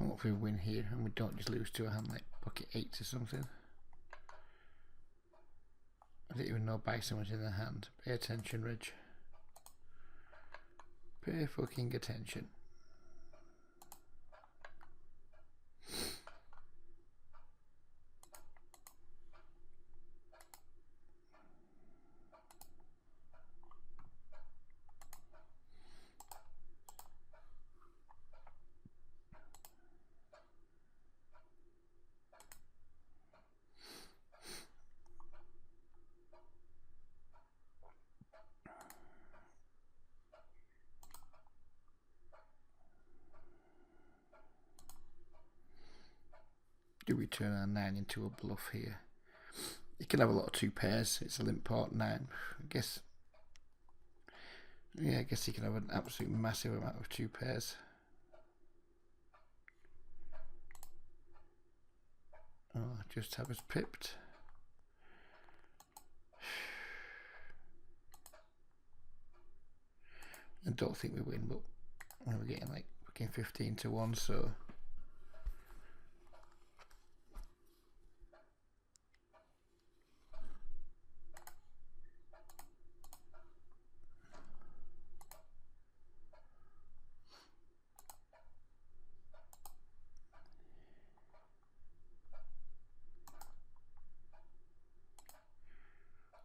Hopefully we win here and we don't just lose to a hand like pocket 8s or something. I didn't even know buy so much in the hand. Pay attention, Reg. Pay fucking attention. Do we turn our 9 into a bluff here? You can have a lot of 2 pairs. It's a limp pot 9. I guess. Yeah, I guess you can have an absolute massive amount of 2 pairs. Oh, just have us pipped. I don't think we win, but we're getting like fucking 15 to 1, so.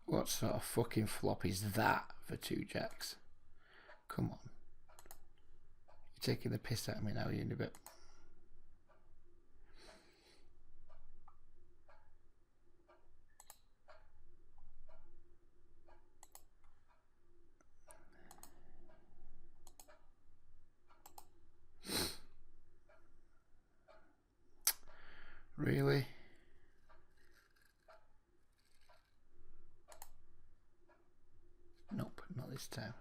What sort of fucking flop is that for 2 jacks? Come on. You're taking the piss out of me now, you in a bit. Really? Nope, not this time.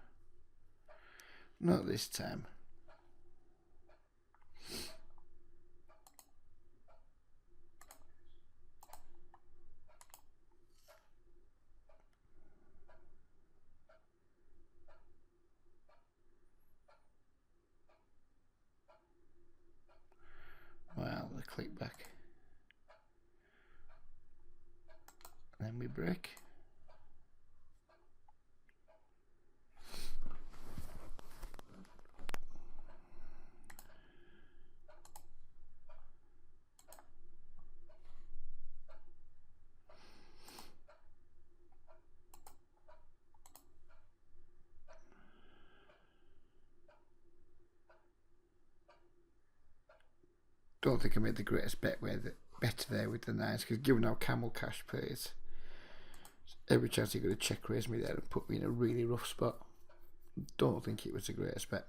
Not this time. Well, the click back. And then we break. Don't think I made the greatest bet better there with the 9s, because given how camel cash plays, every chance he got to check raise me there and put me in a really rough spot. Don't think it was the greatest bet.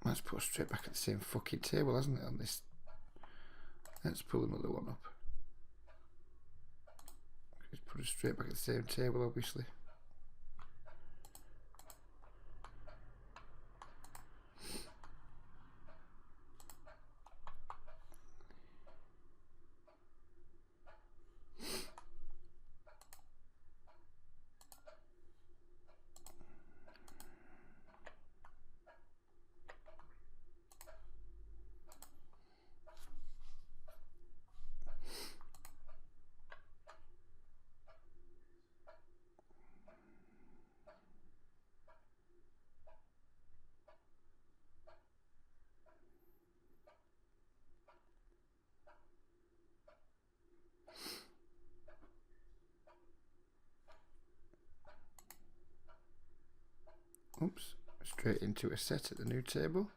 Let's put us straight back at the same fucking table, hasn't it, on this? Let's pull another one up. Just put us straight back at the same table, obviously. Oops, straight into a set at the new table.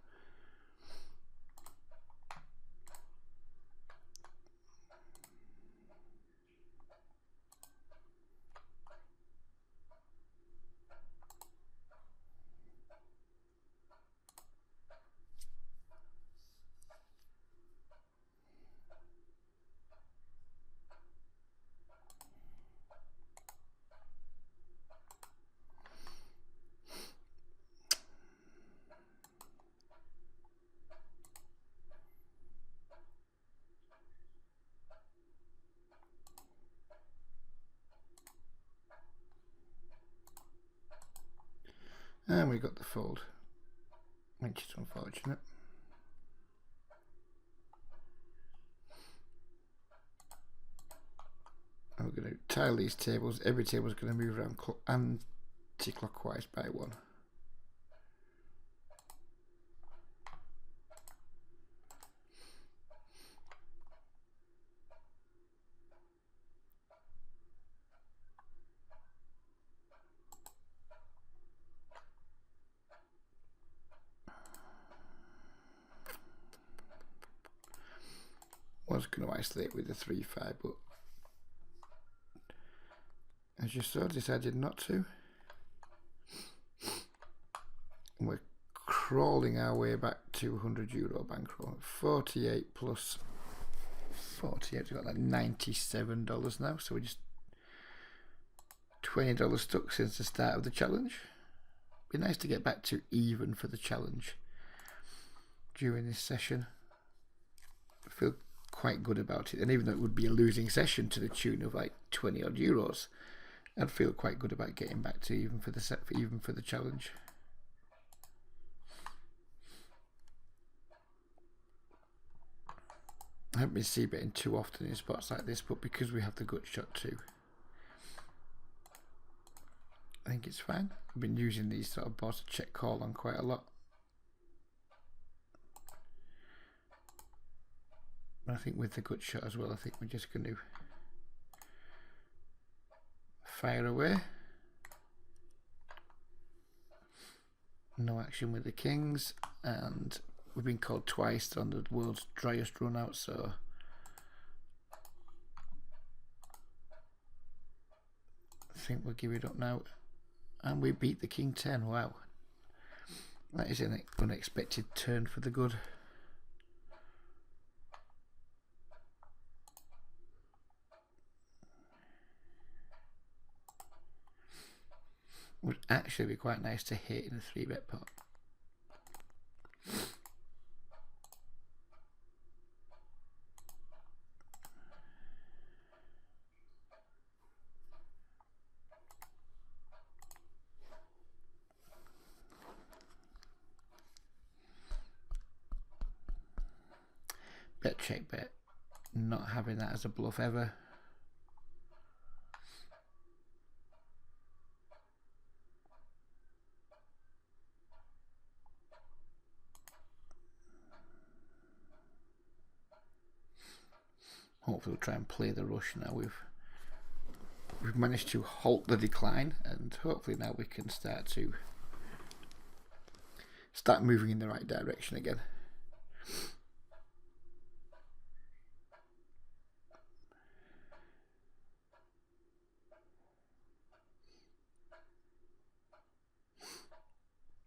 And we got the fold, which is unfortunate. And we're going to tile these tables. Every table is going to move around anti-clockwise by 1. was going to isolate with the 3-5, but as you saw, decided not to. And we're crawling our way back to €100 bankroll. 48 plus 48, we've got like $97 now, so we're just $20 stuck since the start of the challenge. Be nice to get back to even for the challenge during this session. I feel quite good about it, and even though it would be a losing session to the tune of like 20 odd euros, I'd feel quite good about getting back to even for the challenge. I haven't been c-betting too often in spots like this, but because we have the gut shot too, I think it's fine. I've been using these sort of boards to check call on quite a lot. But I think with the gut shot as well, I think we're just going to fire away. No action with the kings, and we've been called twice on the world's driest run out, so I think we'll give it up now. And we beat the king 10. Wow, that is an unexpected turn for the good. Would actually be quite nice to hit in a 3-bet pot. Bet, check, bet. Not having that as a bluff ever. Hopefully we'll try and play the rush now. We've managed to halt the decline, and hopefully now we can start moving in the right direction again.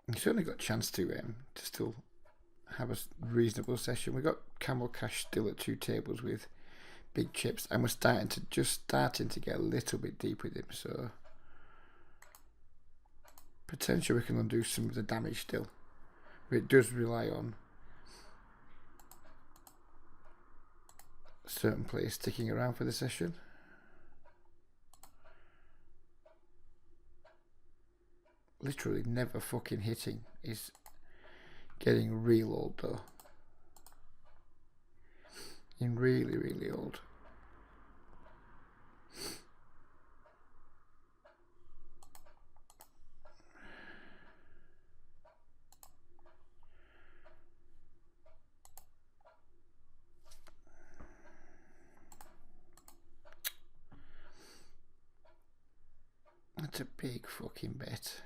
We certainly got a chance to still have a reasonable session. We got Camel Cash still at 2 tables with big chips, and we're starting to get a little bit deep with him, so potentially we can undo some of the damage still. But it does rely on certain players sticking around for the session. Literally never fucking hitting is getting real old though. Really, really old. That's a big fucking bet.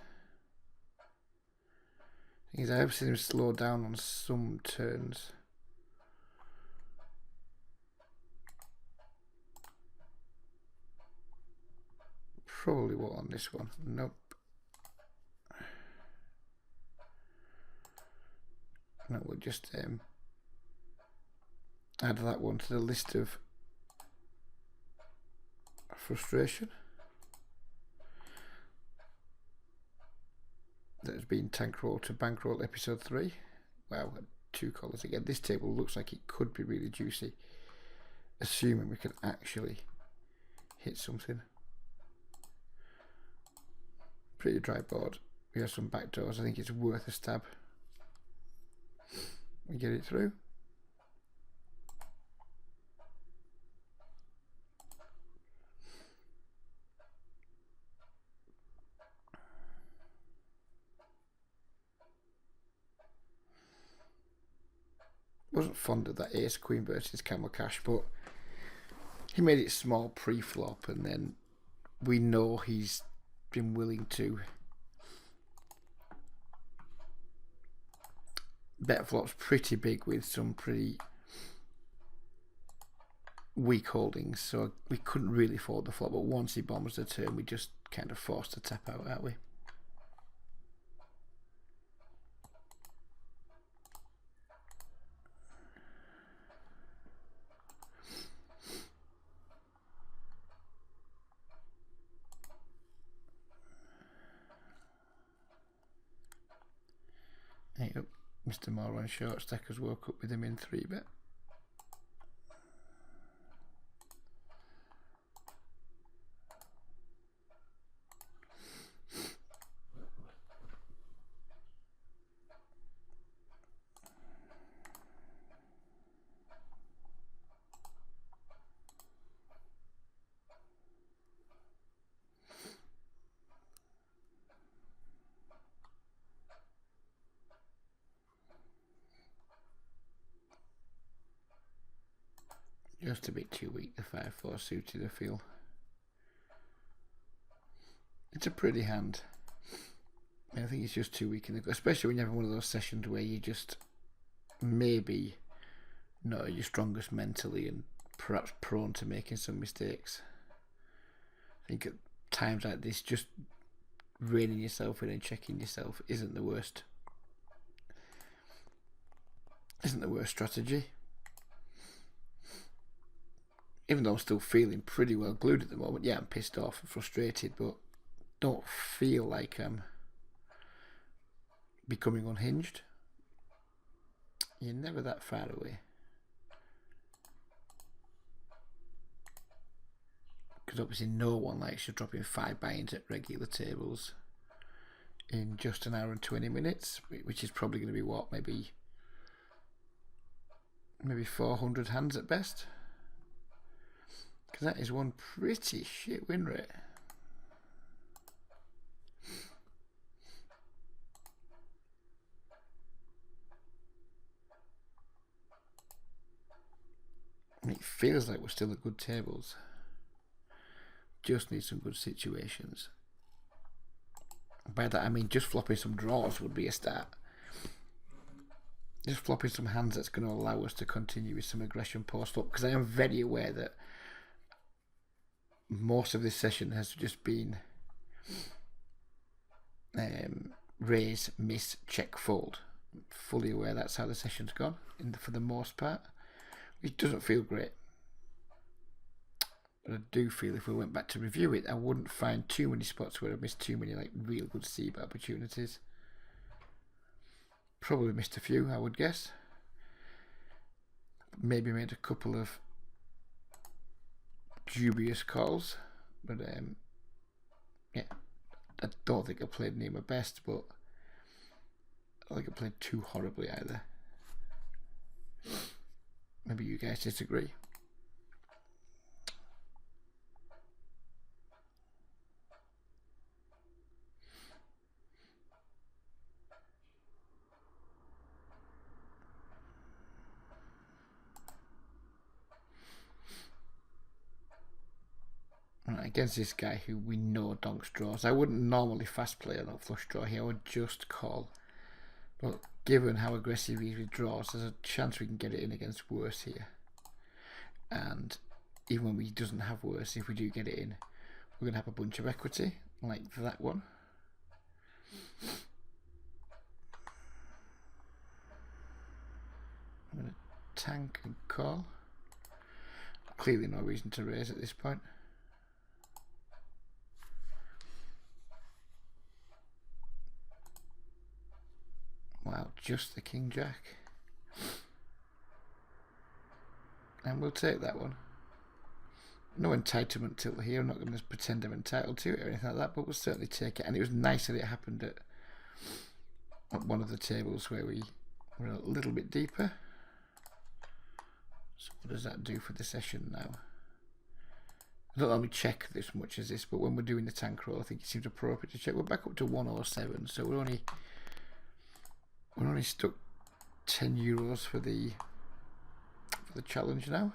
Thing is, I have seen him slow down on some turns. Probably won't on this one. Nope. No, we'll just add that one to the list of frustration. That has been Tankroll to Bankroll episode 3. Wow, 2 colours again. This table looks like it could be really juicy, assuming we can actually hit something. Pretty dry board. We have some backdoors. I think it's worth a stab. We get it through. Wasn't fond of that ace queen versus Camel Cash, but he made it small pre-flop, and then we know he's been willing to bet flops pretty big with some pretty weak holdings, so we couldn't really fold the flop, but once he bombs the turn, we just kind of forced to tap out, aren't we? Hey up, Mr. Moron short stackers woke up with him in 3-bet. Just a bit too weak, the 5-4 suited, I feel. It's a pretty hand. I think it's just too weak in the, especially when you have one of those sessions where you just maybe not at your strongest mentally and perhaps prone to making some mistakes. I think at times like this, just reining yourself in and checking yourself isn't the worst. Isn't the worst strategy. Even though I'm still feeling pretty well glued at the moment. Yeah, I'm pissed off and frustrated, but don't feel like I'm becoming unhinged. You're never that far away. Because obviously no one likes you dropping 5 buy-ins at regular tables in just an hour and 20 minutes, which is probably going to be what, maybe 400 hands at best. Because that is one pretty shit win rate. And it feels like we're still at good tables. Just need some good situations. By that I mean just flopping some draws would be a start. Just flopping some hands that's going to allow us to continue with some aggression post up. Because I am very aware that most of this session has just been raise, miss, check, fold. I'm fully aware that's how the session's gone for the most part, which doesn't feel great. But I do feel if we went back to review it, I wouldn't find too many spots where I missed too many like real good C-bet opportunities. Probably missed a few, I would guess. Maybe made a couple of dubious calls, but yeah, I don't think I played near my best, but I don't think I played too horribly either. Maybe you guys disagree. Against this guy who we know donks draws, I wouldn't normally fast play a flush draw here. I would just call, but given how aggressive he is with draws, there's a chance we can get it in against worse here. And even when he doesn't have worse, if we do get it in, we're going to have a bunch of equity like that one. I'm going to tank and call. Clearly no reason to raise at this point. Wow, just the King Jack. And we'll take that one. No entitlement tilt here. I'm not going to pretend I'm entitled to it or anything like that, but we'll certainly take it. And it was nice that it happened at one of the tables where we were a little bit deeper. So what does that do for the session now? I don't normally check this much as this, but when we're doing the Tankroll, I think it seems appropriate to check. We're back up to 107, so we're only stuck €10 for the challenge now.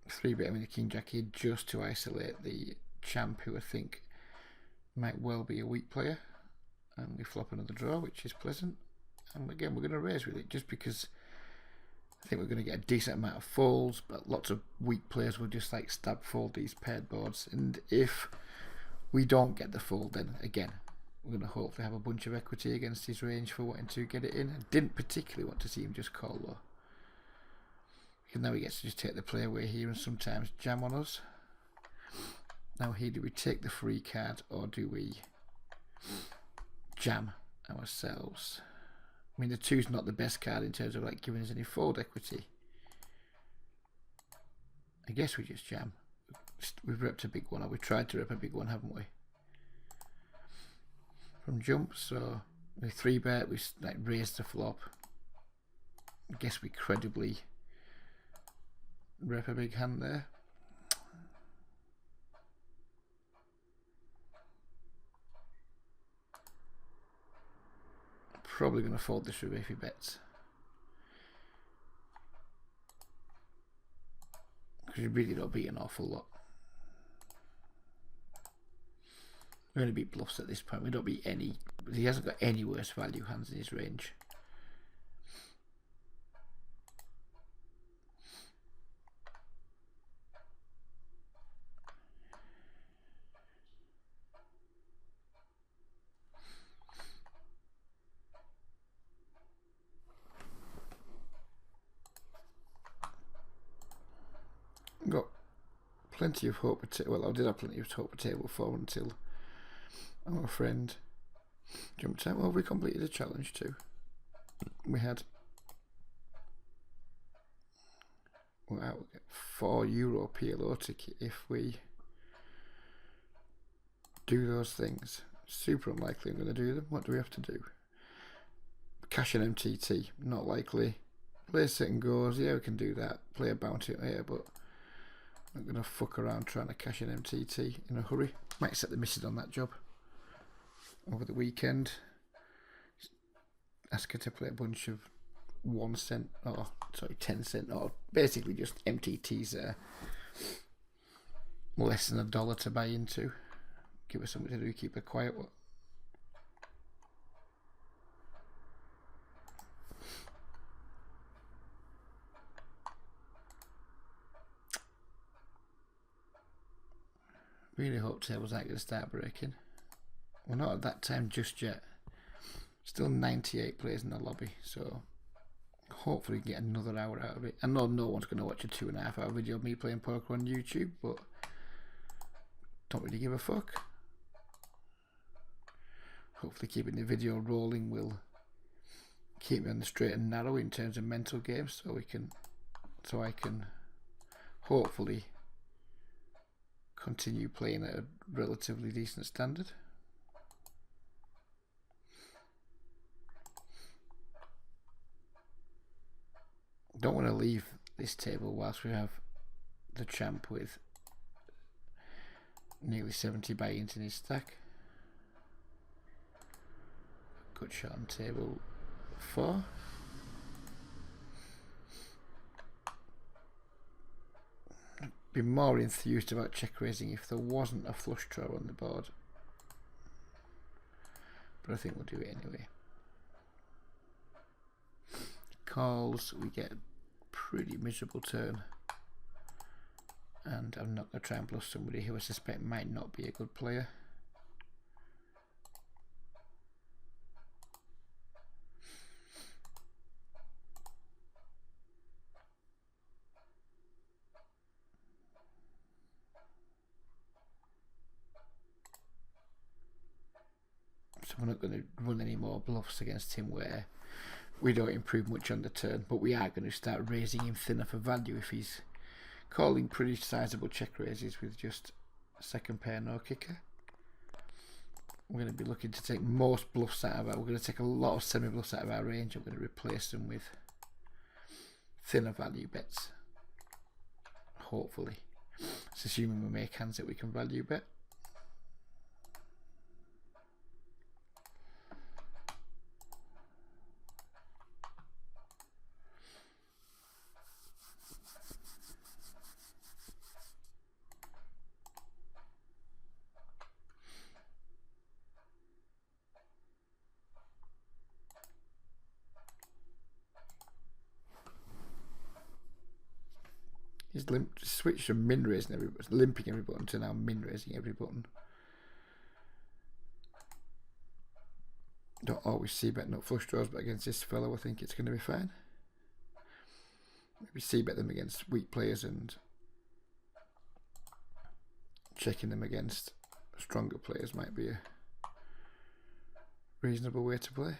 Three-bet with the King Jack here just to isolate the champ, who I think might well be a weak player. And we flop another draw, which is pleasant. And again, we're going to raise with it just because I think we're going to get a decent amount of folds, but lots of weak players will just like stab fold these paired boards. And if we don't get the fold, then again, we're going to hopefully have a bunch of equity against his range for wanting to get it in. I didn't particularly want to see him just call low. Because now he gets to just take the play away here and sometimes jam on us. Now here, do we take the free card or do we jam ourselves? I mean, the 2's not the best card in terms of like giving us any fold equity. I guess we just jam. We've repped a big one, or we tried to rep a big one, haven't we? From jump, so we 3-bet, we like raised the flop. I guess we credibly rep a big hand there. Probably going to fold this with if he bets. Because you really don't beat an awful lot. We're going to beat bluffs at this point. We don't beat any. He hasn't got any worse value hands in his range. Got plenty of hope. Well, I did have plenty of hope at table 4 until our friend jumped out. Well, we completed a challenge too. We had €4 PLO ticket if we do those things. Super unlikely I'm going to do them. What do we have to do? Cash an MTT. Not likely. Play set and goes. Yeah, we can do that. Play a bounty here, but I'm not going to fuck around trying to cash an MTT in a hurry. Might set the missus on that job over the weekend. Ask her to play a bunch of 1 cent, or sorry, 10 cent, or basically just MTTs less than $1 to buy into. Give her something to do, keep her quiet. Really hope tables aren't going to start breaking. We're not at that time just yet. Still 98 players in the lobby, so hopefully get another hour out of it. I know no one's going to watch a 2.5 hour video of me playing poker on YouTube, but don't really give a fuck. Hopefully keeping the video rolling will keep me on the straight and narrow in terms of mental games, so I can hopefully continue playing at a relatively decent standard. Don't want to leave this table whilst we have the champ with nearly 70 buy-ins in his stack. Good shot on table 4. I'd be more enthused about check raising if there wasn't a flush draw on the board, but I think we'll do it anyway. Calls, we get a pretty miserable turn, and I'm not going to try and bluff somebody who I suspect might not be a good player. So we're not going to run any more bluffs against him where we don't improve much on the turn, but we are going to start raising him thinner for value if he's calling pretty sizable check raises with just a second pair no kicker. We're going to be looking to take most bluffs out of our, we're going to take a lot of semi bluffs out of our range. I'm going to replace them with thinner value bets, hopefully. It's assuming we make hands that we can value bet. He's switched from min raising limping every button to now min raising every button. Don't always see bet nut flush draws, but against this fellow I think it's going to be fine. Maybe see bet them against weak players and checking them against stronger players might be a reasonable way to play.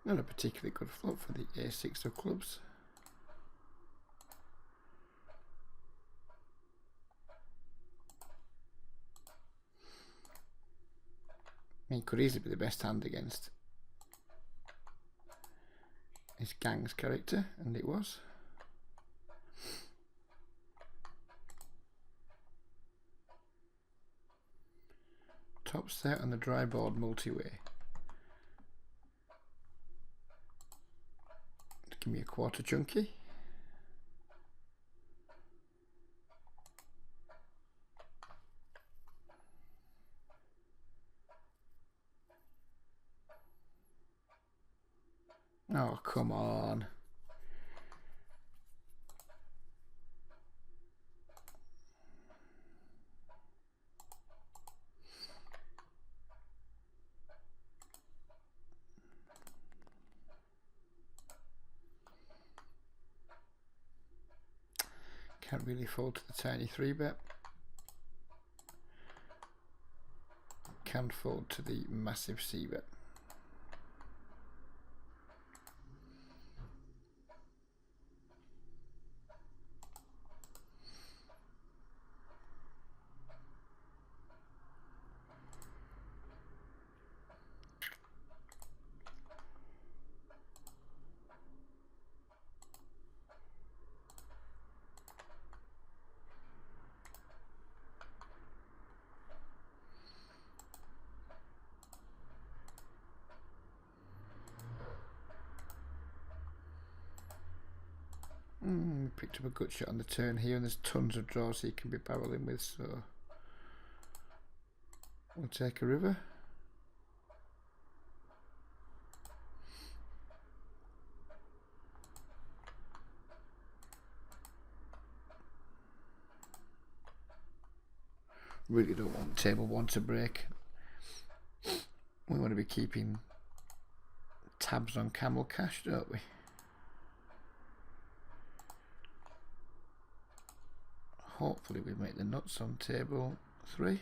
Not a particularly good flop for the A6 of clubs. I mean, it could easily be the best hand against his gang's character, and it was. Top set on the dry board multi-way. Give me a quarter chunky. Oh, come on. Can't really fold to the tiny 3-bet. Can fold to the massive C-bet. Picked up a good shot on the turn here, and there's tons of draws he can be barreling with, so we'll take a river. Really don't want table 1 to break. We want to be keeping tabs on camel cash, don't we? Hopefully we make the nuts on table 3.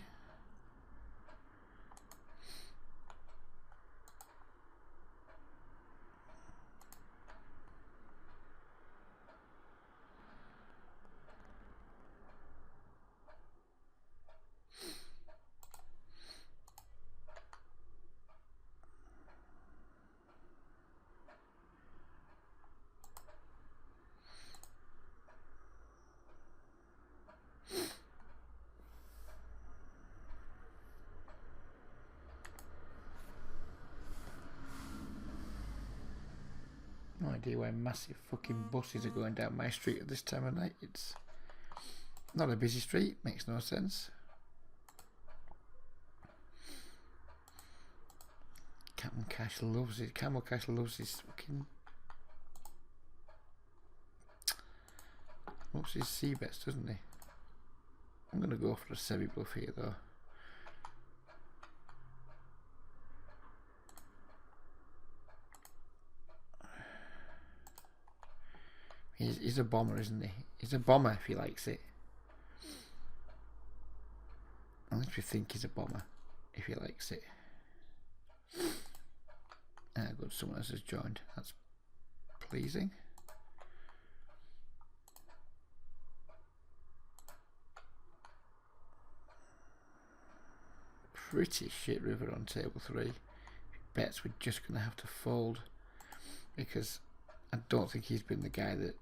No idea why massive fucking buses are going down my street at this time of night. It's not a busy street, makes no sense. Camel Cash loves it. Camel Cash loves his fucking... loves his C-bets, doesn't he? I'm going to go for a semi bluff here though. He's a bomber, isn't he? He's a bomber if he likes it. At least we think he's a bomber if he likes it. Ah, good, someone else has joined. That's pleasing. Pretty shit river on table 3. Bets we're just going to have to fold, because I don't think he's been the guy that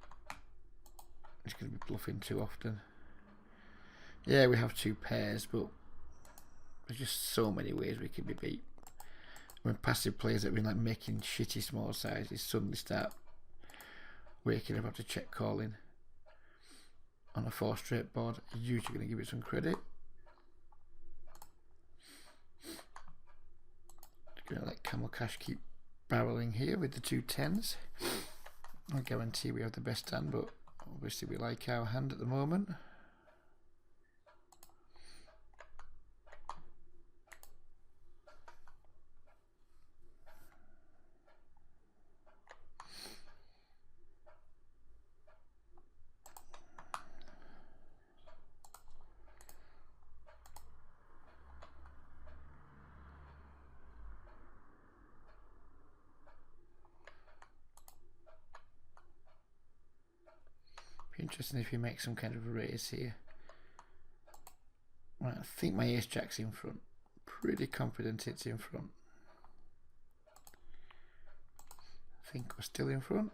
is going to be bluffing too often. Yeah, we have 2 pairs, but there's just so many ways we can be beat. When passive players that have been like making shitty small sizes suddenly start waking up after check calling on a 4 straight board, you're usually going to give it some credit. Going to let Camel Cash keep barreling here with the 2 10s. I guarantee we have the best hand, but obviously we like our hand at the moment. Be interesting if he makes some kind of a raise here. Right, I think my ace jack's in front. Pretty confident it's in front. I think we're still in front.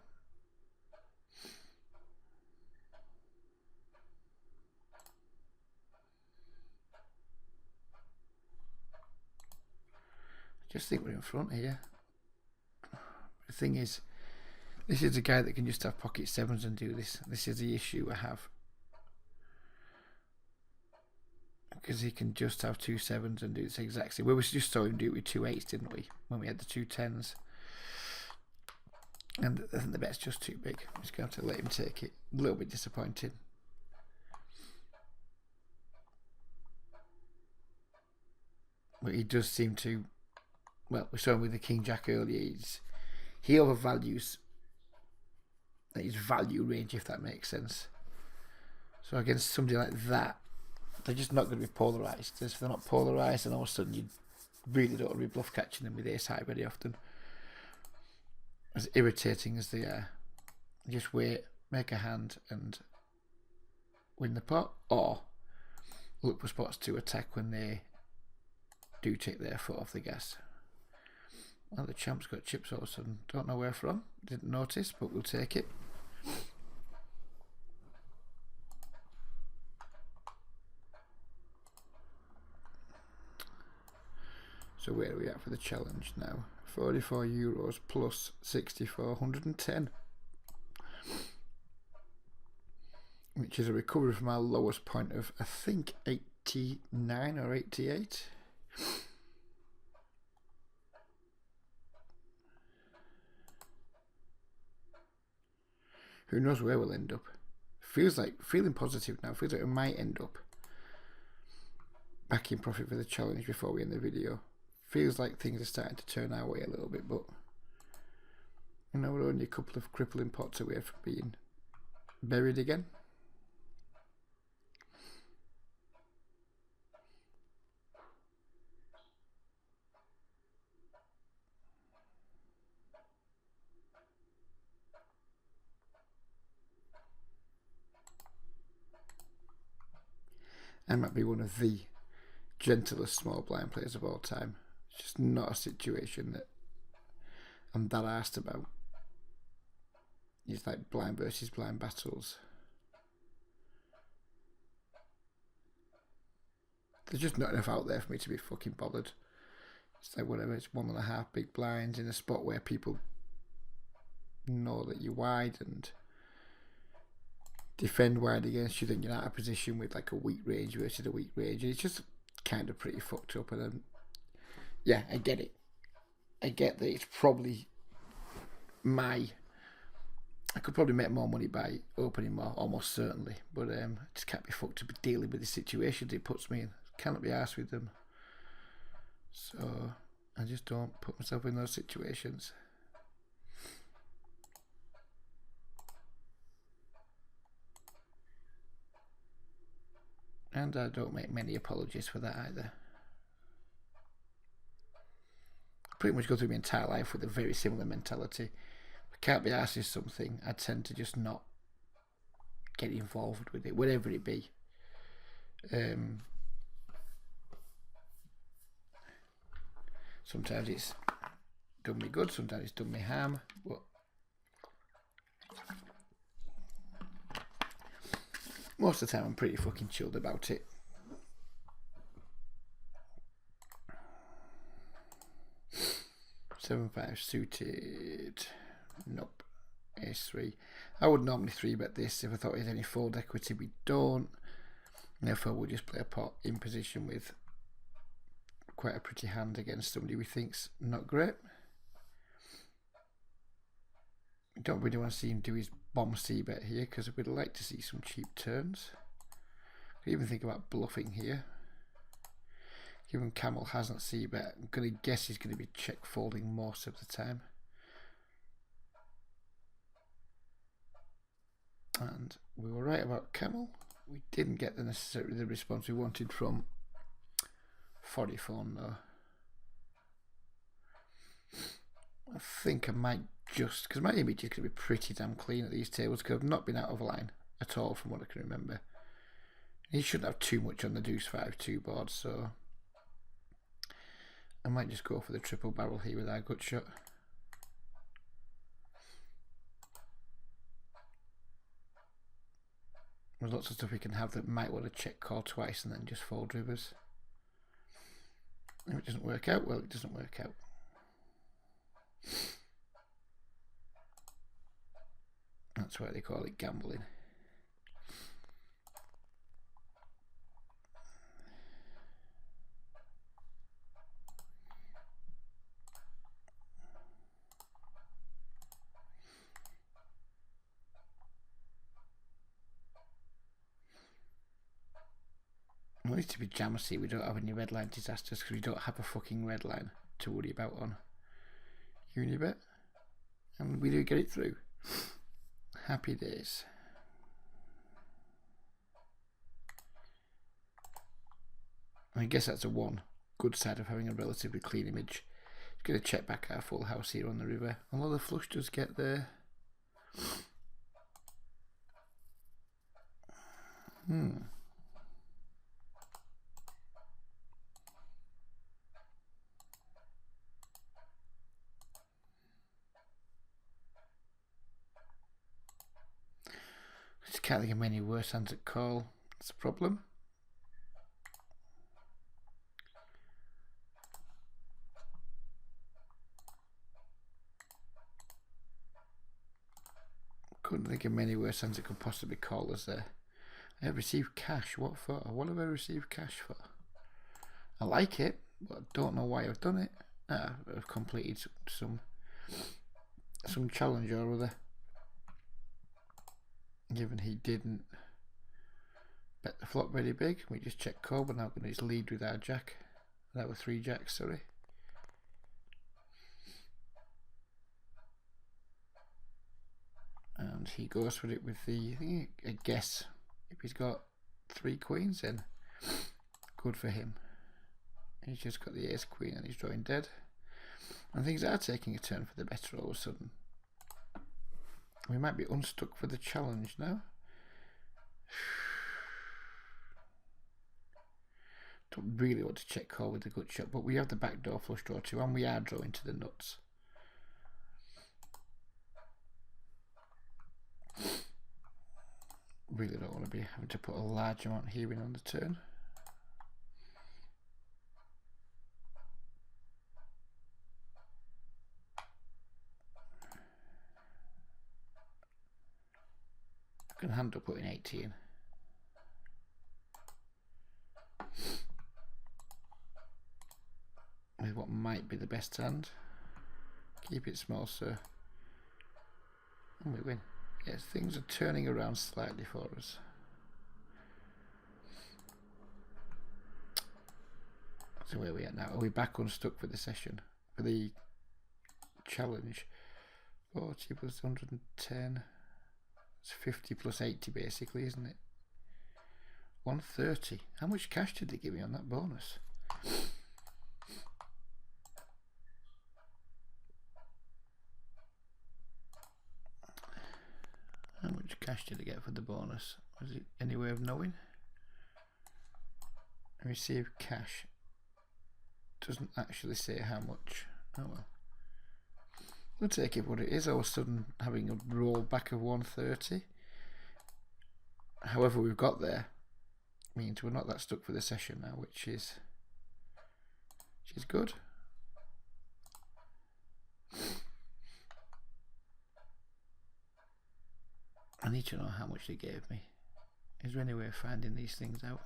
I just think we're in front here. The thing is, this is a guy that can just have pocket 7s and do this. This is the issue I have. Because he can just have 2 7s and do this exact same. We just saw him do it with 2 8s, didn't we? When we had the 2 10s. And I think the bet's just too big. I'm just going to have to let him take it. A little bit disappointed. But he does seem to... Well, we saw him with the King Jack earlier. He overvalues his value range, if that makes sense. So against somebody like that, they're just not going to be polarised. If they're not polarised, then all of a sudden you really don't want to be bluff catching them with ace high very often. As irritating as they are, just wait, make a hand and win the pot, or look for spots to attack when they do take their foot off the gas. Well, the champ's got chips all of a sudden. Don't know where from. Didn't notice, but we'll take it. So where are we at for the challenge now? €44 plus 64, 110. Which is a recovery from our lowest point of, I think, 89 or 88. Who knows where we'll end up. Feeling positive now. Feels like we might end up back in profit for the challenge before we end the video. Feels like things are starting to turn our way a little bit, but you know, we're only a couple of crippling pots away from being buried again. I might be one of the gentlest small blind players of all time. It's just not a situation that I'm that arsed about. It's like blind versus blind battles. There's just not enough out there for me to be fucking bothered. It's like whatever, it's 1.5 big blinds in a spot where people know that you're wide and defend wide against you, then you're out of position with like a weak range versus a weak range. It's just kind of pretty fucked up. And yeah, I get it. I get that it's probably I could probably make more money by opening more, almost certainly. But I just can't be fucked to be dealing with the situations it puts me in. Cannot be arsed with them. So I just don't put myself in those situations. And I don't make many apologies for that either. I pretty much go through my entire life with a very similar mentality. If I can't be asked with something, I tend to just not get involved with it, whatever it be. Sometimes it's done me good, sometimes it's done me harm, but most of the time I'm pretty fucking chilled about it. Seven five suited. Nope. Ace 3. I would normally 3-bet this if I thought it had any fold equity. We don't. Therefore we'll just play a pot in position with quite a pretty hand against somebody we think's not great. We don't really want to see him do his bomb c-bet here because we'd like to see some cheap turns. Could even think about bluffing here. Given Camel hasn't c-bet, I'm going to guess he's going to be check folding most of the time. And we were right about Camel. We didn't get the response we wanted from 44 though. I think I might just, because my image is going to be pretty damn clean at these tables because I've not been out of line at all from what I can remember. He shouldn't have too much on the deuce 5-2 board, so I might just go for the triple barrel here with our gut shot. There's lots of stuff we can have that might want to check call twice and then just fold rivers. If it doesn't work out, well, it doesn't work out. That's why they call it gambling. Well, it to be Jammersy, we don't have any red line disasters because we don't have a fucking red line to worry about on Unibet. And we do get it through. Happy days. I guess that's a one good side of having a relatively clean image. It's going to check back our full house here on the river. Although the flush does get there. Just can't think of many worse hands at call. That's a problem. Couldn't think of many worse hands that could possibly call us there. I have received cash. What for? What have I received cash for? I like it, but I don't know why I've done it. I've completed some challenge or other. Given he didn't bet the flop very big, we just check call, but now we're going to just lead with our jack. That were 3 jacks, sorry. And he goes for it with the, I guess, if he's got 3 queens, then good for him. He's just got the ace queen and he's drawing dead. And things are taking a turn for the better all of a sudden. We might be unstuck for the challenge now. Don't really want to check call with the gut shot, but we have the backdoor flush draw too, and we are drawing to the nuts. Really don't want to be having to put a large amount here in on the turn. I can handle putting 18. With what might be the best hand. Keep it small, sir. And we win. Yes, things are turning around slightly for us. So where are we at now? Are we back unstuck for the session? For the challenge? 40 plus 110. It's 50 plus 80 basically, isn't it? 130. How much cash did they give me on that bonus? How much cash did I get for the bonus? Was it any way of knowing? Receive cash. Doesn't actually say how much. Oh well. We'll take it what it is. All of a sudden having a roll back of 130. However we've got there means we're not that stuck for the session now, which is good. I need to know how much they gave me. Is there any way of finding these things out?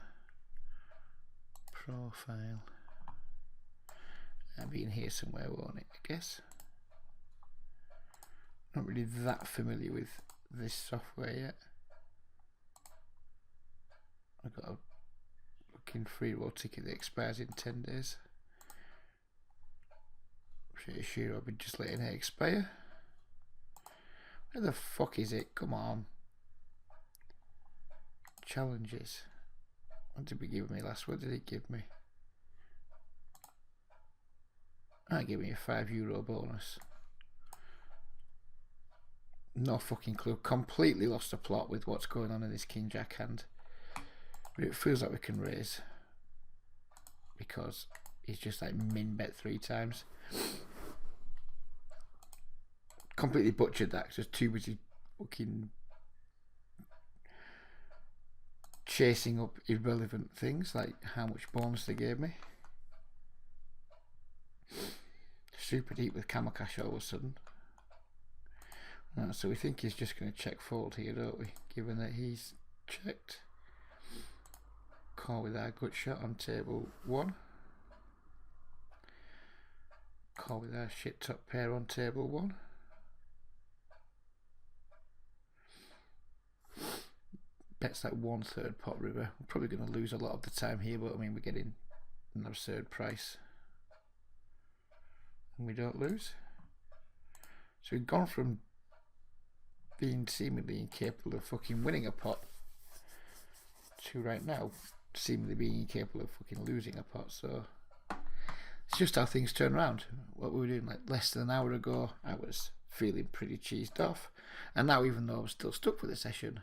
Profile. I'll be in here somewhere, won't it? I guess. Not really that familiar with this software yet. I've got a fucking free roll ticket that expires in 10 days. Pretty sure I'll be just letting it expire. Where the fuck is it? Come on. Challenges. What did we give me last? What did it give me? That gave me a €5 bonus. No fucking clue. Completely lost the plot with what's going on in this King Jack hand. But it feels like we can raise. Because he's just like min bet 3 times. Completely butchered that because I was too busy fucking chasing up irrelevant things like how much bonus they gave me. Super deep with camel cash all of a sudden. So we think he's just going to check fold here, don't we? Given that he's checked. Call with our gut shot on table 1. Call with our shit top pair on table 1. Bets like 1/3 pot river. We're probably going to lose a lot of the time here, but I mean we're getting an absurd price. And we don't lose. So we've gone from being seemingly incapable of fucking winning a pot to right now seemingly being incapable of fucking losing a pot. So it's just how things turn around. What we were doing like less than an hour ago, I was feeling pretty cheesed off, and now even though I was still stuck for the session,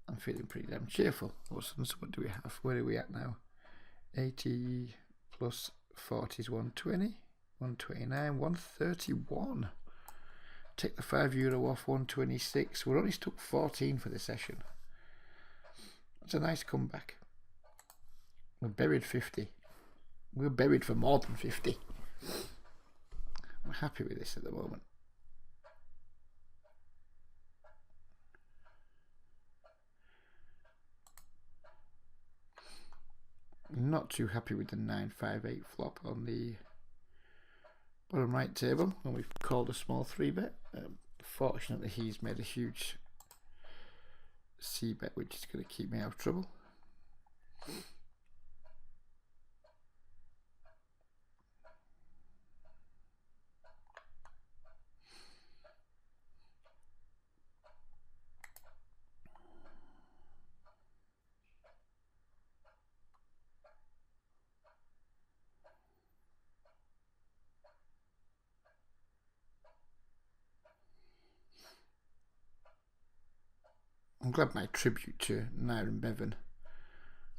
I'm feeling pretty damn cheerful. So what do we have? Where are we at now? 80 plus 40 is 120, 129, 131. Take the €5 off 126. We're only stuck 14 for the session. That's a nice comeback. We're buried 50. We're buried for more than 50. I'm happy with this at the moment. Not too happy with the 958 flop on the bottom right table when we've called a small 3-bet. Fortunately he's made a huge c-bet which is going to keep me out of trouble. I'm glad my tribute to Nyron Bevan.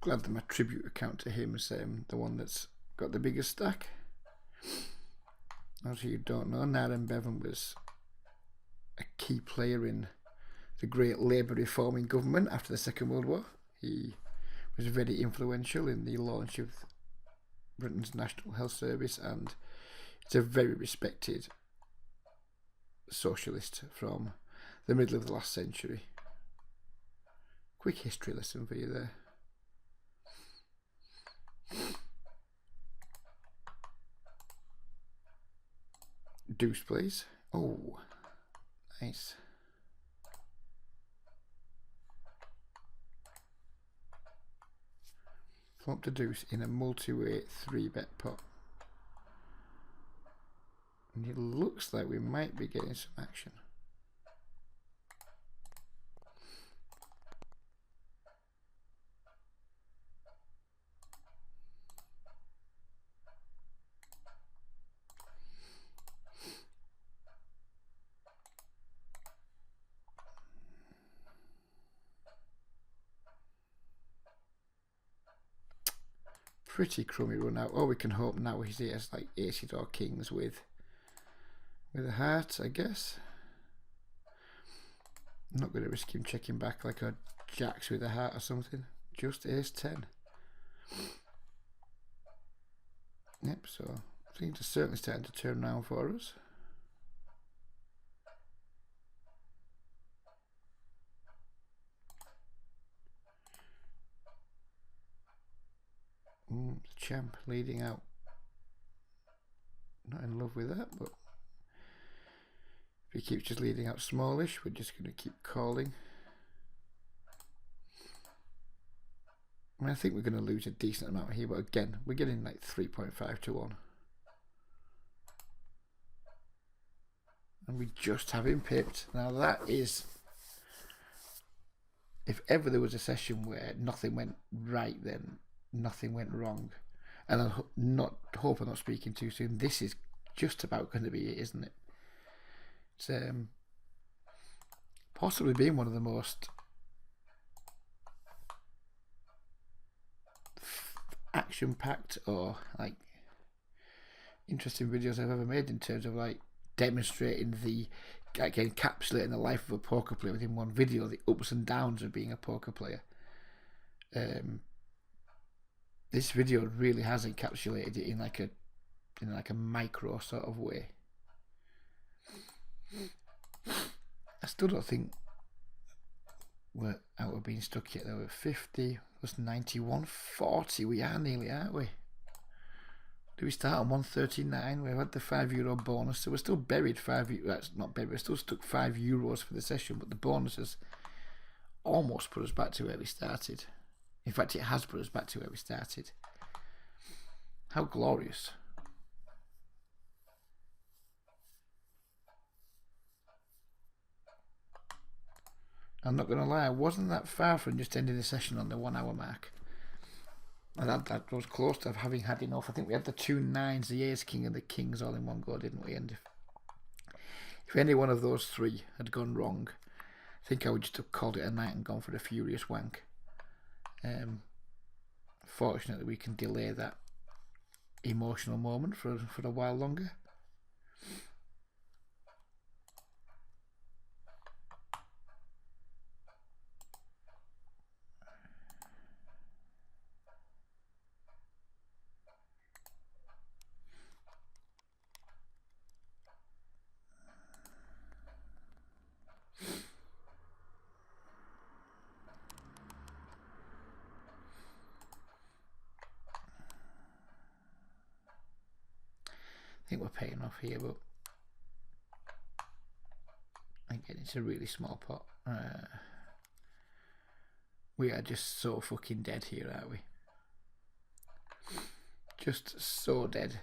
Glad that my tribute account to him is the one that's got the biggest stack. As you don't know, Nyron Bevan was a key player in the great labour reforming government after the Second World War. He was very influential in the launch of Britain's National Health Service, and he's a very respected socialist from the middle of the last century. Quick history lesson for you there. Deuce, please. Oh, nice. Flop to deuce in a multi-way 3-bet pot. And it looks like we might be getting some action. pretty crummy run out. All we can hope now is he has like aces or kings with a heart, I guess. I'm not going to risk him checking back like a jacks with a heart or something. Just ace 10. Yep, so things are certainly starting to turn around for us. The champ leading out. Not in love with that, but if he keeps just leading out smallish, we're just going to keep calling. I mean, I think we're going to lose a decent amount here, but again, we're getting like 3.5 to 1. And we just have him pipped. Now that is, if ever there was a session where nothing went right, then nothing went wrong. And I hope I'm not speaking too soon. This is just about going to be it, isn't it? It's possibly being one of the most action-packed or like interesting videos I've ever made in terms of like demonstrating like encapsulating the life of a poker player within one video, the ups and downs of being a poker player. This video really has encapsulated it in like a micro sort of way. I still don't think we're out of being stuck yet though. At 50 plus 91, 40 we are nearly, aren't we? Do we start on 139? We've had the €5 bonus, so we're still buried that's not buried, we're still stuck €5 for the session, but the bonus has almost put us back to where we started. In fact, it has put us back to where we started. How glorious. I'm not going to lie, I wasn't that far from just ending the session on the 1 hour mark. And that was close to having had enough. I think we had the 2 9s, the ace king and the kings all in one go, didn't we? And if any one of those 3 had gone wrong, I think I would just have called it a night and gone for the furious wank. Fortunately, we can delay that emotional moment for a while longer. I think we're paying off here, but again, it's a really small pot. We are just so fucking dead here, aren't we? Just so dead.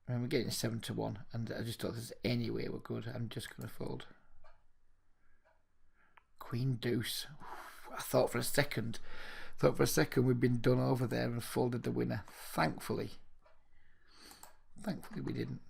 I mean, we're getting 7 to 1, and I just thought there's any way we're good. I'm just going to fold. Queen deuce. I thought for a second we'd been done over there and folded the winner. Thankfully we didn't.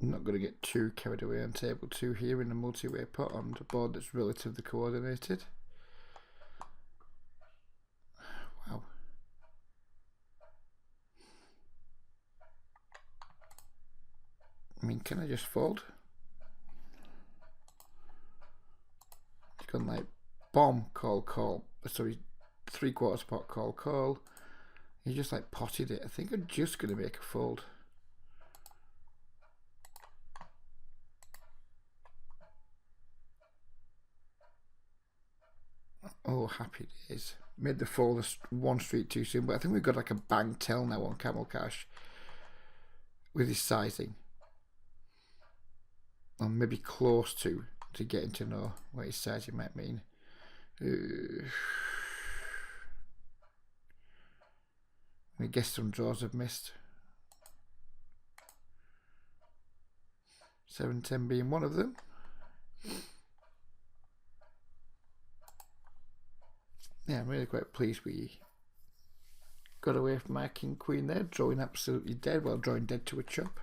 I'm not going to get too carried away on table 2 here in a multi-way pot on a board that's relatively coordinated. Wow. I mean, can I just fold? It's gone like bomb, call, call. Sorry, 3/4 pot, call, call. He just like potted it. I think I'm just going to make a fold. Oh, happy days. Made the fall one street too soon, but I think we've got like a bang tell now on Camel Cash with his sizing. Or maybe close to getting to know what his sizing might mean. I guess some draws have missed. 7-10 being one of them. Yeah, I'm really quite pleased we got away from my king queen there, drawing absolutely dead, well, drawing dead to a chop.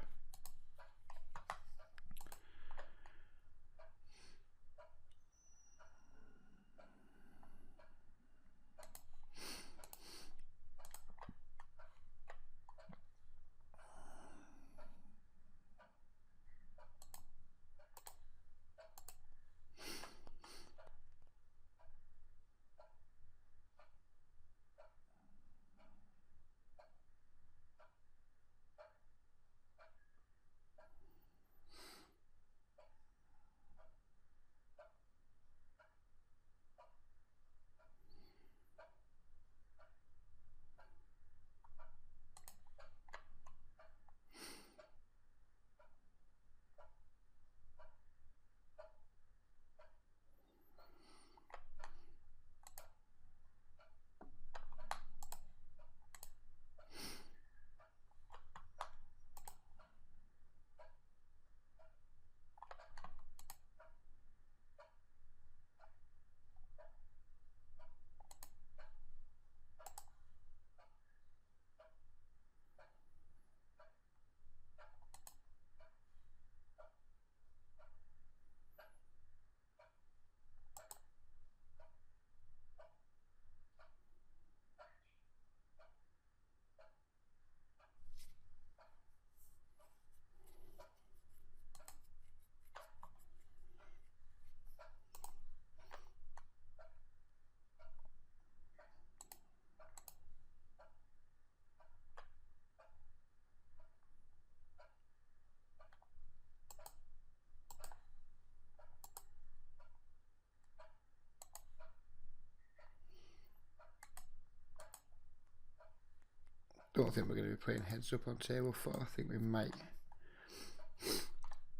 Don't think we're going to be playing heads up on table 4. I think we might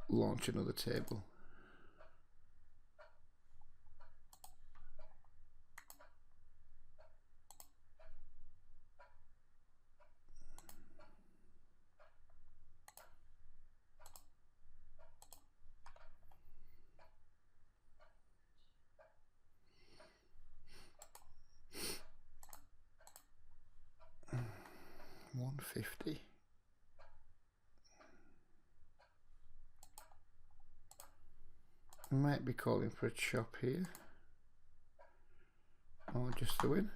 launch another table. $150. Might be calling for a chop here, or just the win.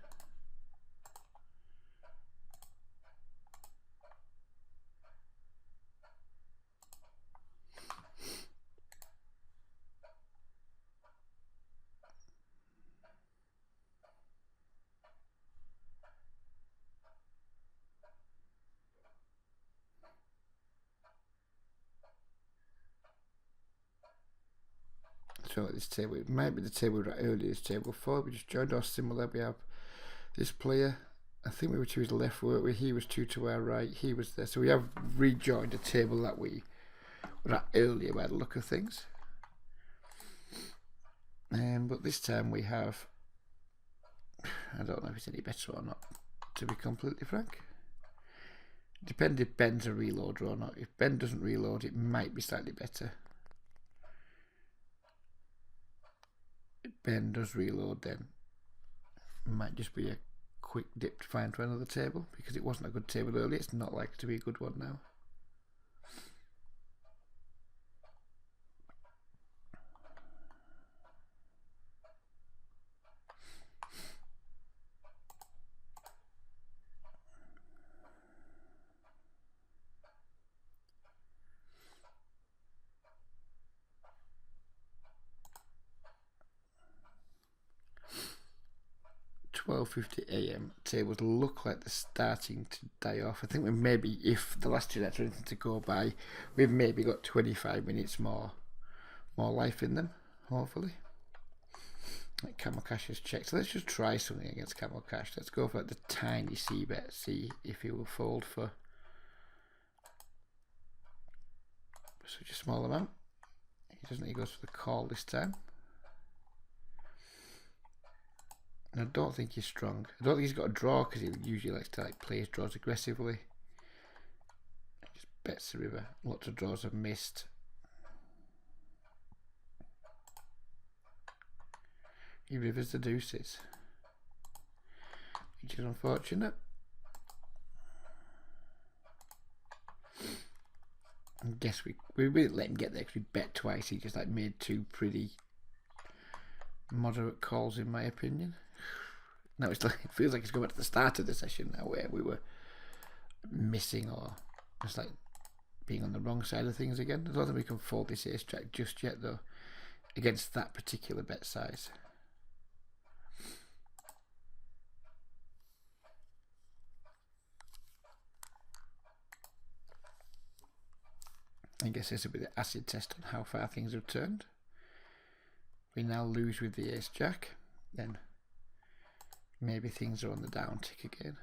So at this table, it might be the table right earlier, this table 4. We just joined our similar. We have this player. I think we were to his left, weren't we? He was 2 to our right. He was there. So we have rejoined a table that we were at earlier by the look of things. But this time we have, I don't know if it's any better or not, to be completely frank. Depends if Ben's a reloader or not. If Ben doesn't reload, it might be slightly better. If Ben does reload, then it might just be a quick dip to find for another table, because it wasn't a good table earlier. It's not likely to be a good one now. .50 AM. Tables look like they're starting to die off. I think we maybe, if the last 2 nights are anything to go by, we've maybe got 25 minutes more life in them, hopefully. Like Camel Cash has checked. So let's just try something against Camel Cash. Let's go for the tiny C bet. See if he will fold for such a small amount. He doesn't. He goes for the call this time. And I don't think he's strong. I don't think he's got a draw because he usually likes to play his draws aggressively. He just bets the river. Lots of draws have missed. He rivers the deuces, which is unfortunate. I guess we didn't let him get there because we bet twice. He just made two pretty moderate calls in my opinion. Now it feels like it's going back to the start of the session now where we were missing or just being on the wrong side of things again. I don't think we can fold this ace jack just yet though against that particular bet size. I guess this will be the acid test on how far things have turned. We now lose with the ace jack, then maybe things are on the down tick again.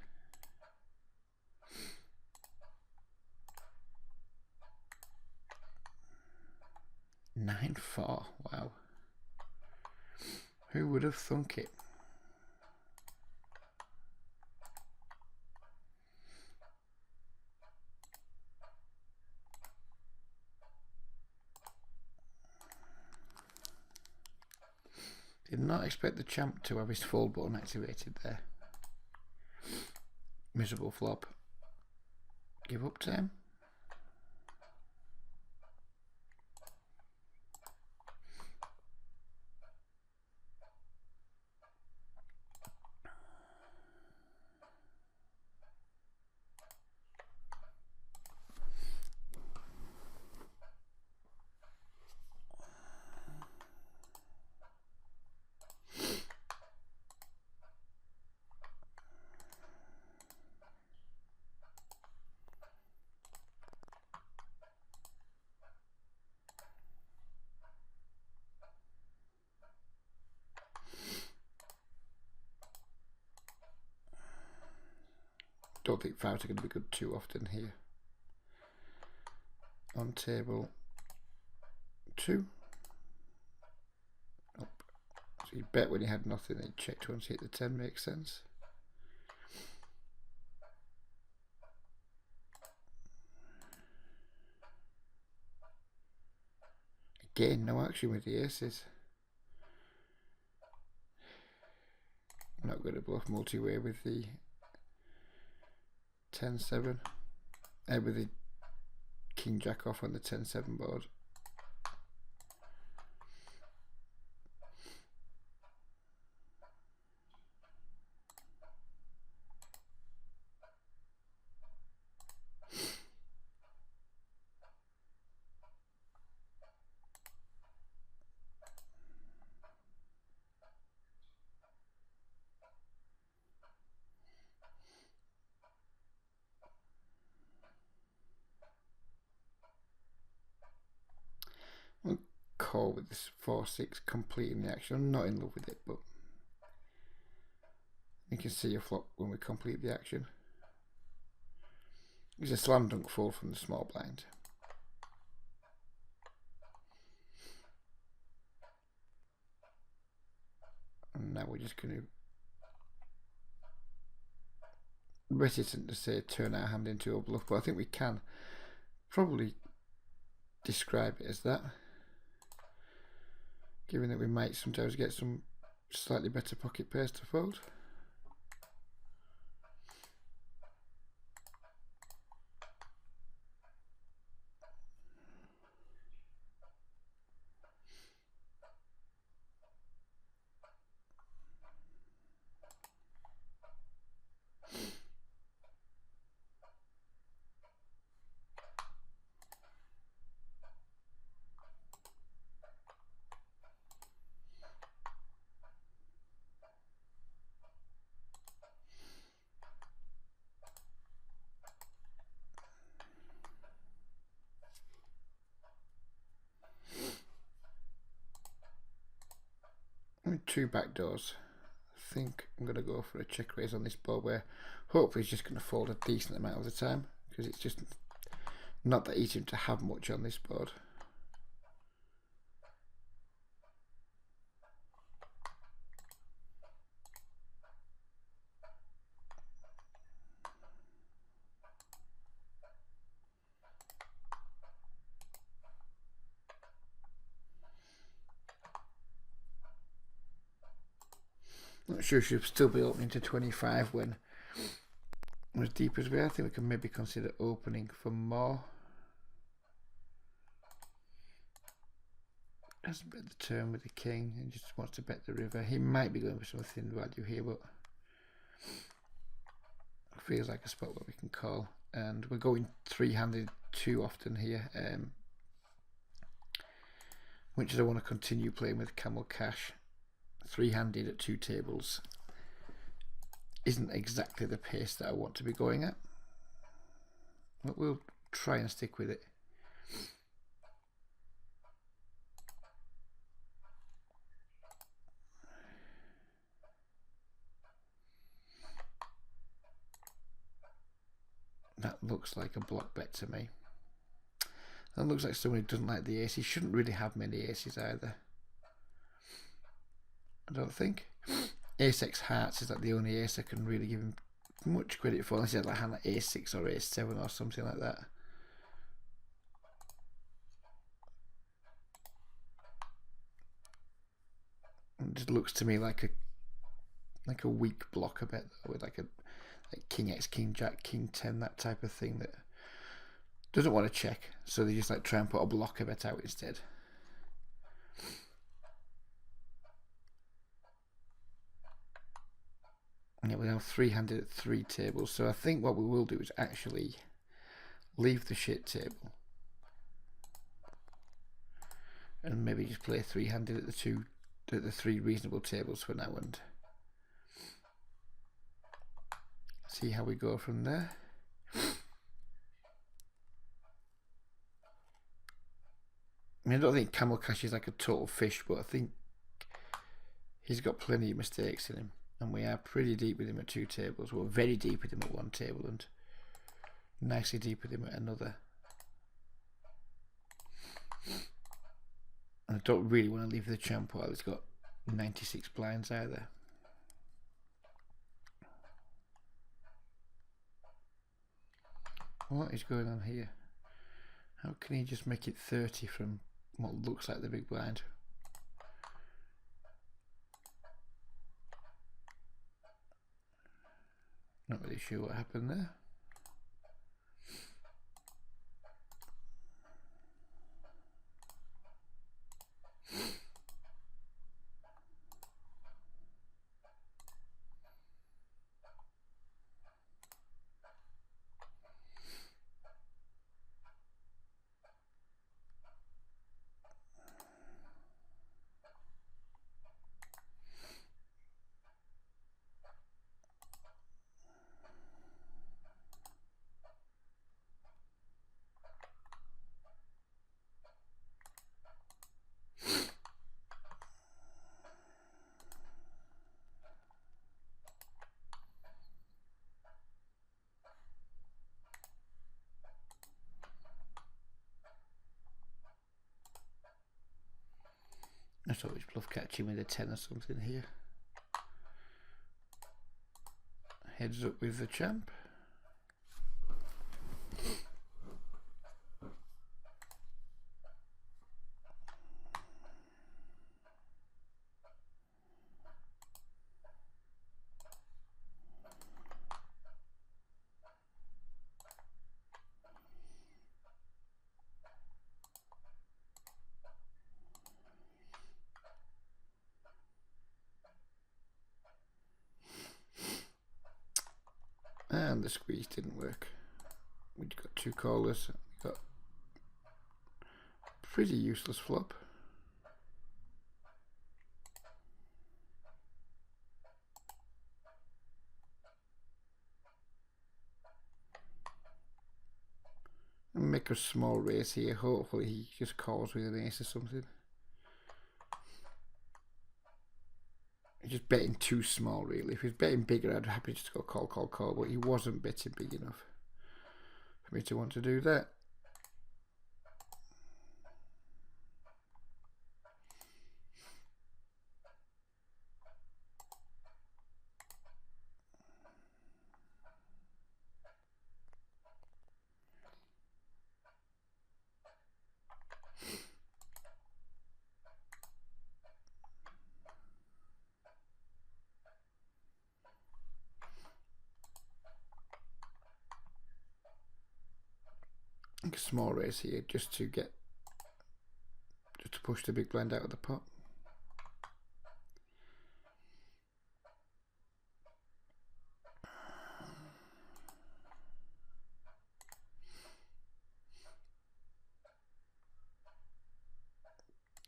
Nine four, wow. Who would have thunk it? Did not expect the champ to have his fold button activated there. Miserable flop. Give up to him. Don't think fives are going to be good too often here. On table 2. Oh. So you bet when you had nothing, then you checked once you hit the 10, makes sense. Again, no action with the aces. Not going to bluff multi-way with the 10-7. With the king jack off on the 10-7 board. Call with this 4-6 completing the action. I'm not in love with it, but you can see a flop when we complete the action. It's a slam dunk fold from the small blind. And now we're just going to reticent to say turn our hand into a bluff, but I think we can probably describe it as that. Given that we might sometimes get some slightly better pocket pairs to fold. two back doors. I think I'm going to go for a check raise on this board where hopefully it's just going to fold a decent amount of the time, because it's just not that easy to have much on this board. Not sure she'll still be opening to 25 when as deep as we are. I think we can maybe consider opening for more. Doesn't bet the turn with the king and just wants to bet the river. He might be going for some thin value here, but feels like a spot where we can call. And we're going three-handed too often here, which is I want to continue playing with camel cash. Three-handed at two tables isn't exactly the pace that I want to be going at, but we'll try and stick with it. That looks like a block bet to me. That looks like someone who doesn't like the ace. He shouldn't really have many aces either, I don't think. Ace X hearts is like the only ace I can really give him much credit for, unless he had like hand like ace 6 or ace 7 or something like that. It just looks to me like a weak blocker bet with like King X, King Jack, King 10, that type of thing that doesn't want to check, so they just like try and put a blocker bet out instead. Yeah, we have three-handed at three tables, so I think what we will do is actually leave the shit table and maybe just play three-handed at the three reasonable tables for now and see how we go from there. I mean, I don't think Camel Cash is like a total fish, but I think he's got plenty of mistakes in him, and we are pretty deep with him at two tables. We're very deep with him at one table and nicely deep with him at another. And I don't really want to leave the champ while he's got 96 blinds either. What is going on here? How can he just make it 30 from what looks like the big blind? Not really sure what happened there. I thought we bluff catching with a 10 or something here. Heads up with the champ. And the squeeze didn't work. We got two callers. Got pretty useless flop. And make a small raise here. Hopefully he just calls with an ace or something. just betting too small, really. If he was betting bigger, I'd happy just go call, but he wasn't betting big enough for me to want to do that. A small raise here just to push the big blind out of the pot.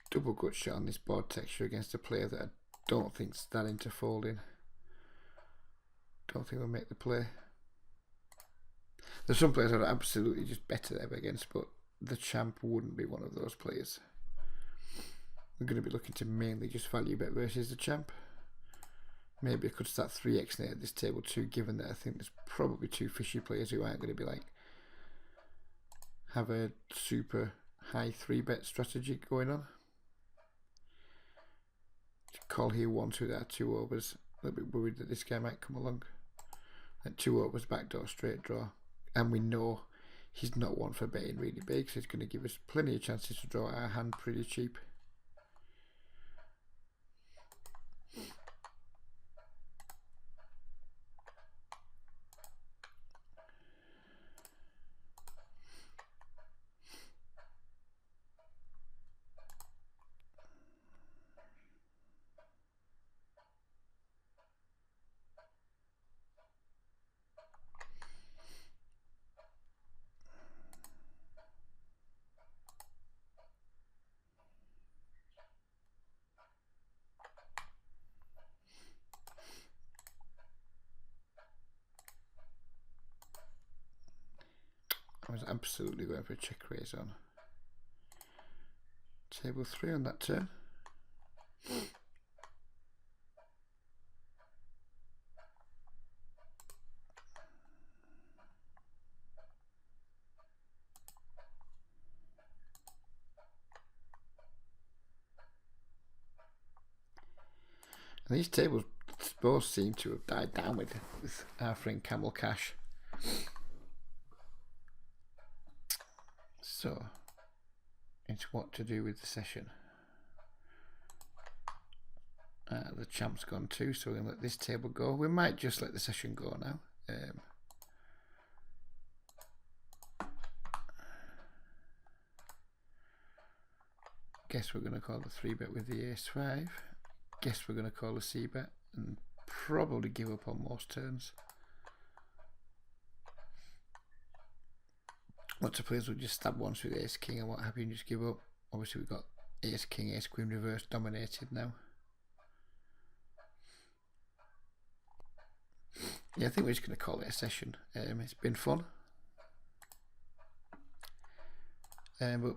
Double gut shot on this board texture against a player that I don't think's that into folding. Don't think we'll make the play. There's some players that are absolutely just better them against, but the champ wouldn't be one of those players. We're going to be looking to mainly just value bet versus the champ. Maybe I could start 3x at this table too, given that I think there's probably two fishy players who aren't going to be like have a super high 3-bet strategy going on. Call here 1-2, that are 2 overs. A little bit worried that this guy might come along. And 2 overs, backdoor, straight draw. And we know he's not one for betting really big, so he's going to give us plenty of chances to draw our hand pretty cheap. I was absolutely going for a check raise on table 3 on that turn. And these tables both seem to have died down with our friend Camel Cash. So it's what to do with the session. The champ's gone too, so we're going to let this table go. We might just let the session go now. Guess we're going to call the 3-bet with the ace-5. Guess we're going to call the c-bet and probably give up on most turns. Lots of players will just stab once with ace-king and what have you and just give up. Obviously we've got ace-king, ace-queen reverse dominated now. Yeah, I think we're just going to call it a session. It's been fun. But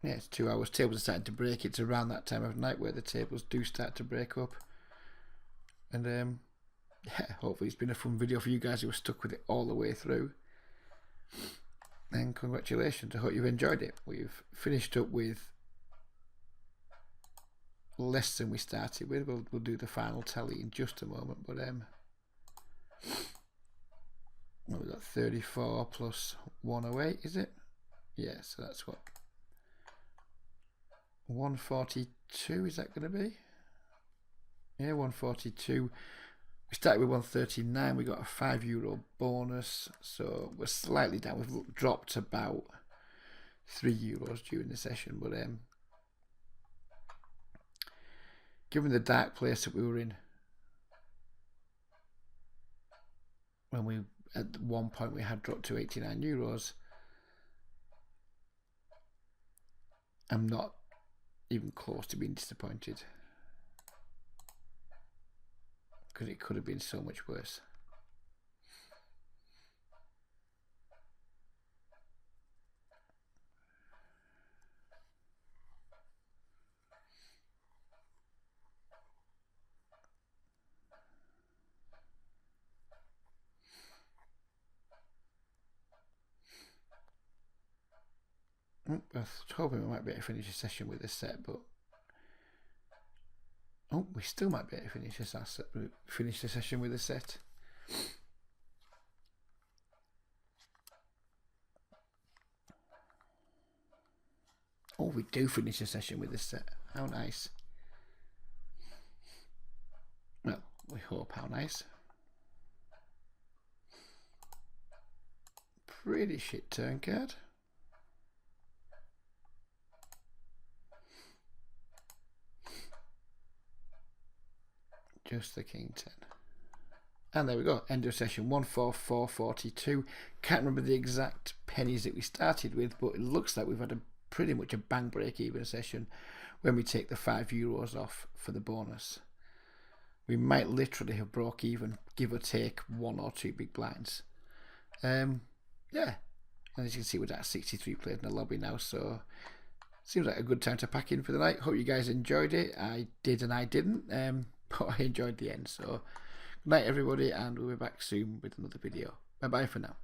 yeah, it's 2 hours. Tables are starting to break. It's around that time of night where the tables do start to break up. And yeah, hopefully it's been a fun video for you guys who were stuck with it all the way through. And congratulations, I hope you've enjoyed it. We've finished up with less than we started with. We'll do the final tally in just a moment, but well, we've got 34 plus 108, is it? Yeah, so that's what, 142 is that going to be? Yeah, 142. We started with 139. We got a €5 bonus, so we're slightly down. We've dropped about €3 during the session, but given the dark place that we were in, when we at one point we had dropped to €89, I'm not even close to being disappointed, because it could have been so much worse. I was hoping we might be able to finish a session with this set, but we still might be able to finish the session with this set. Oh, we do finish a session with this set. How nice. Well, we hope. How nice. Pretty shit turn card. Just the king 10. And there we go. End of session 14442. Can't remember the exact pennies that we started with, but it looks like we've had pretty much a bang break even session when we take the €5 off for the bonus. We might literally have broke even, give or take 1 or 2 big blinds. Yeah, and as you can see, we're at 63 players in the lobby now, so seems like a good time to pack in for the night. Hope you guys enjoyed it. I did and I didn't, but I enjoyed the end. So good night everybody, and we'll be back soon with another video. Bye bye for now.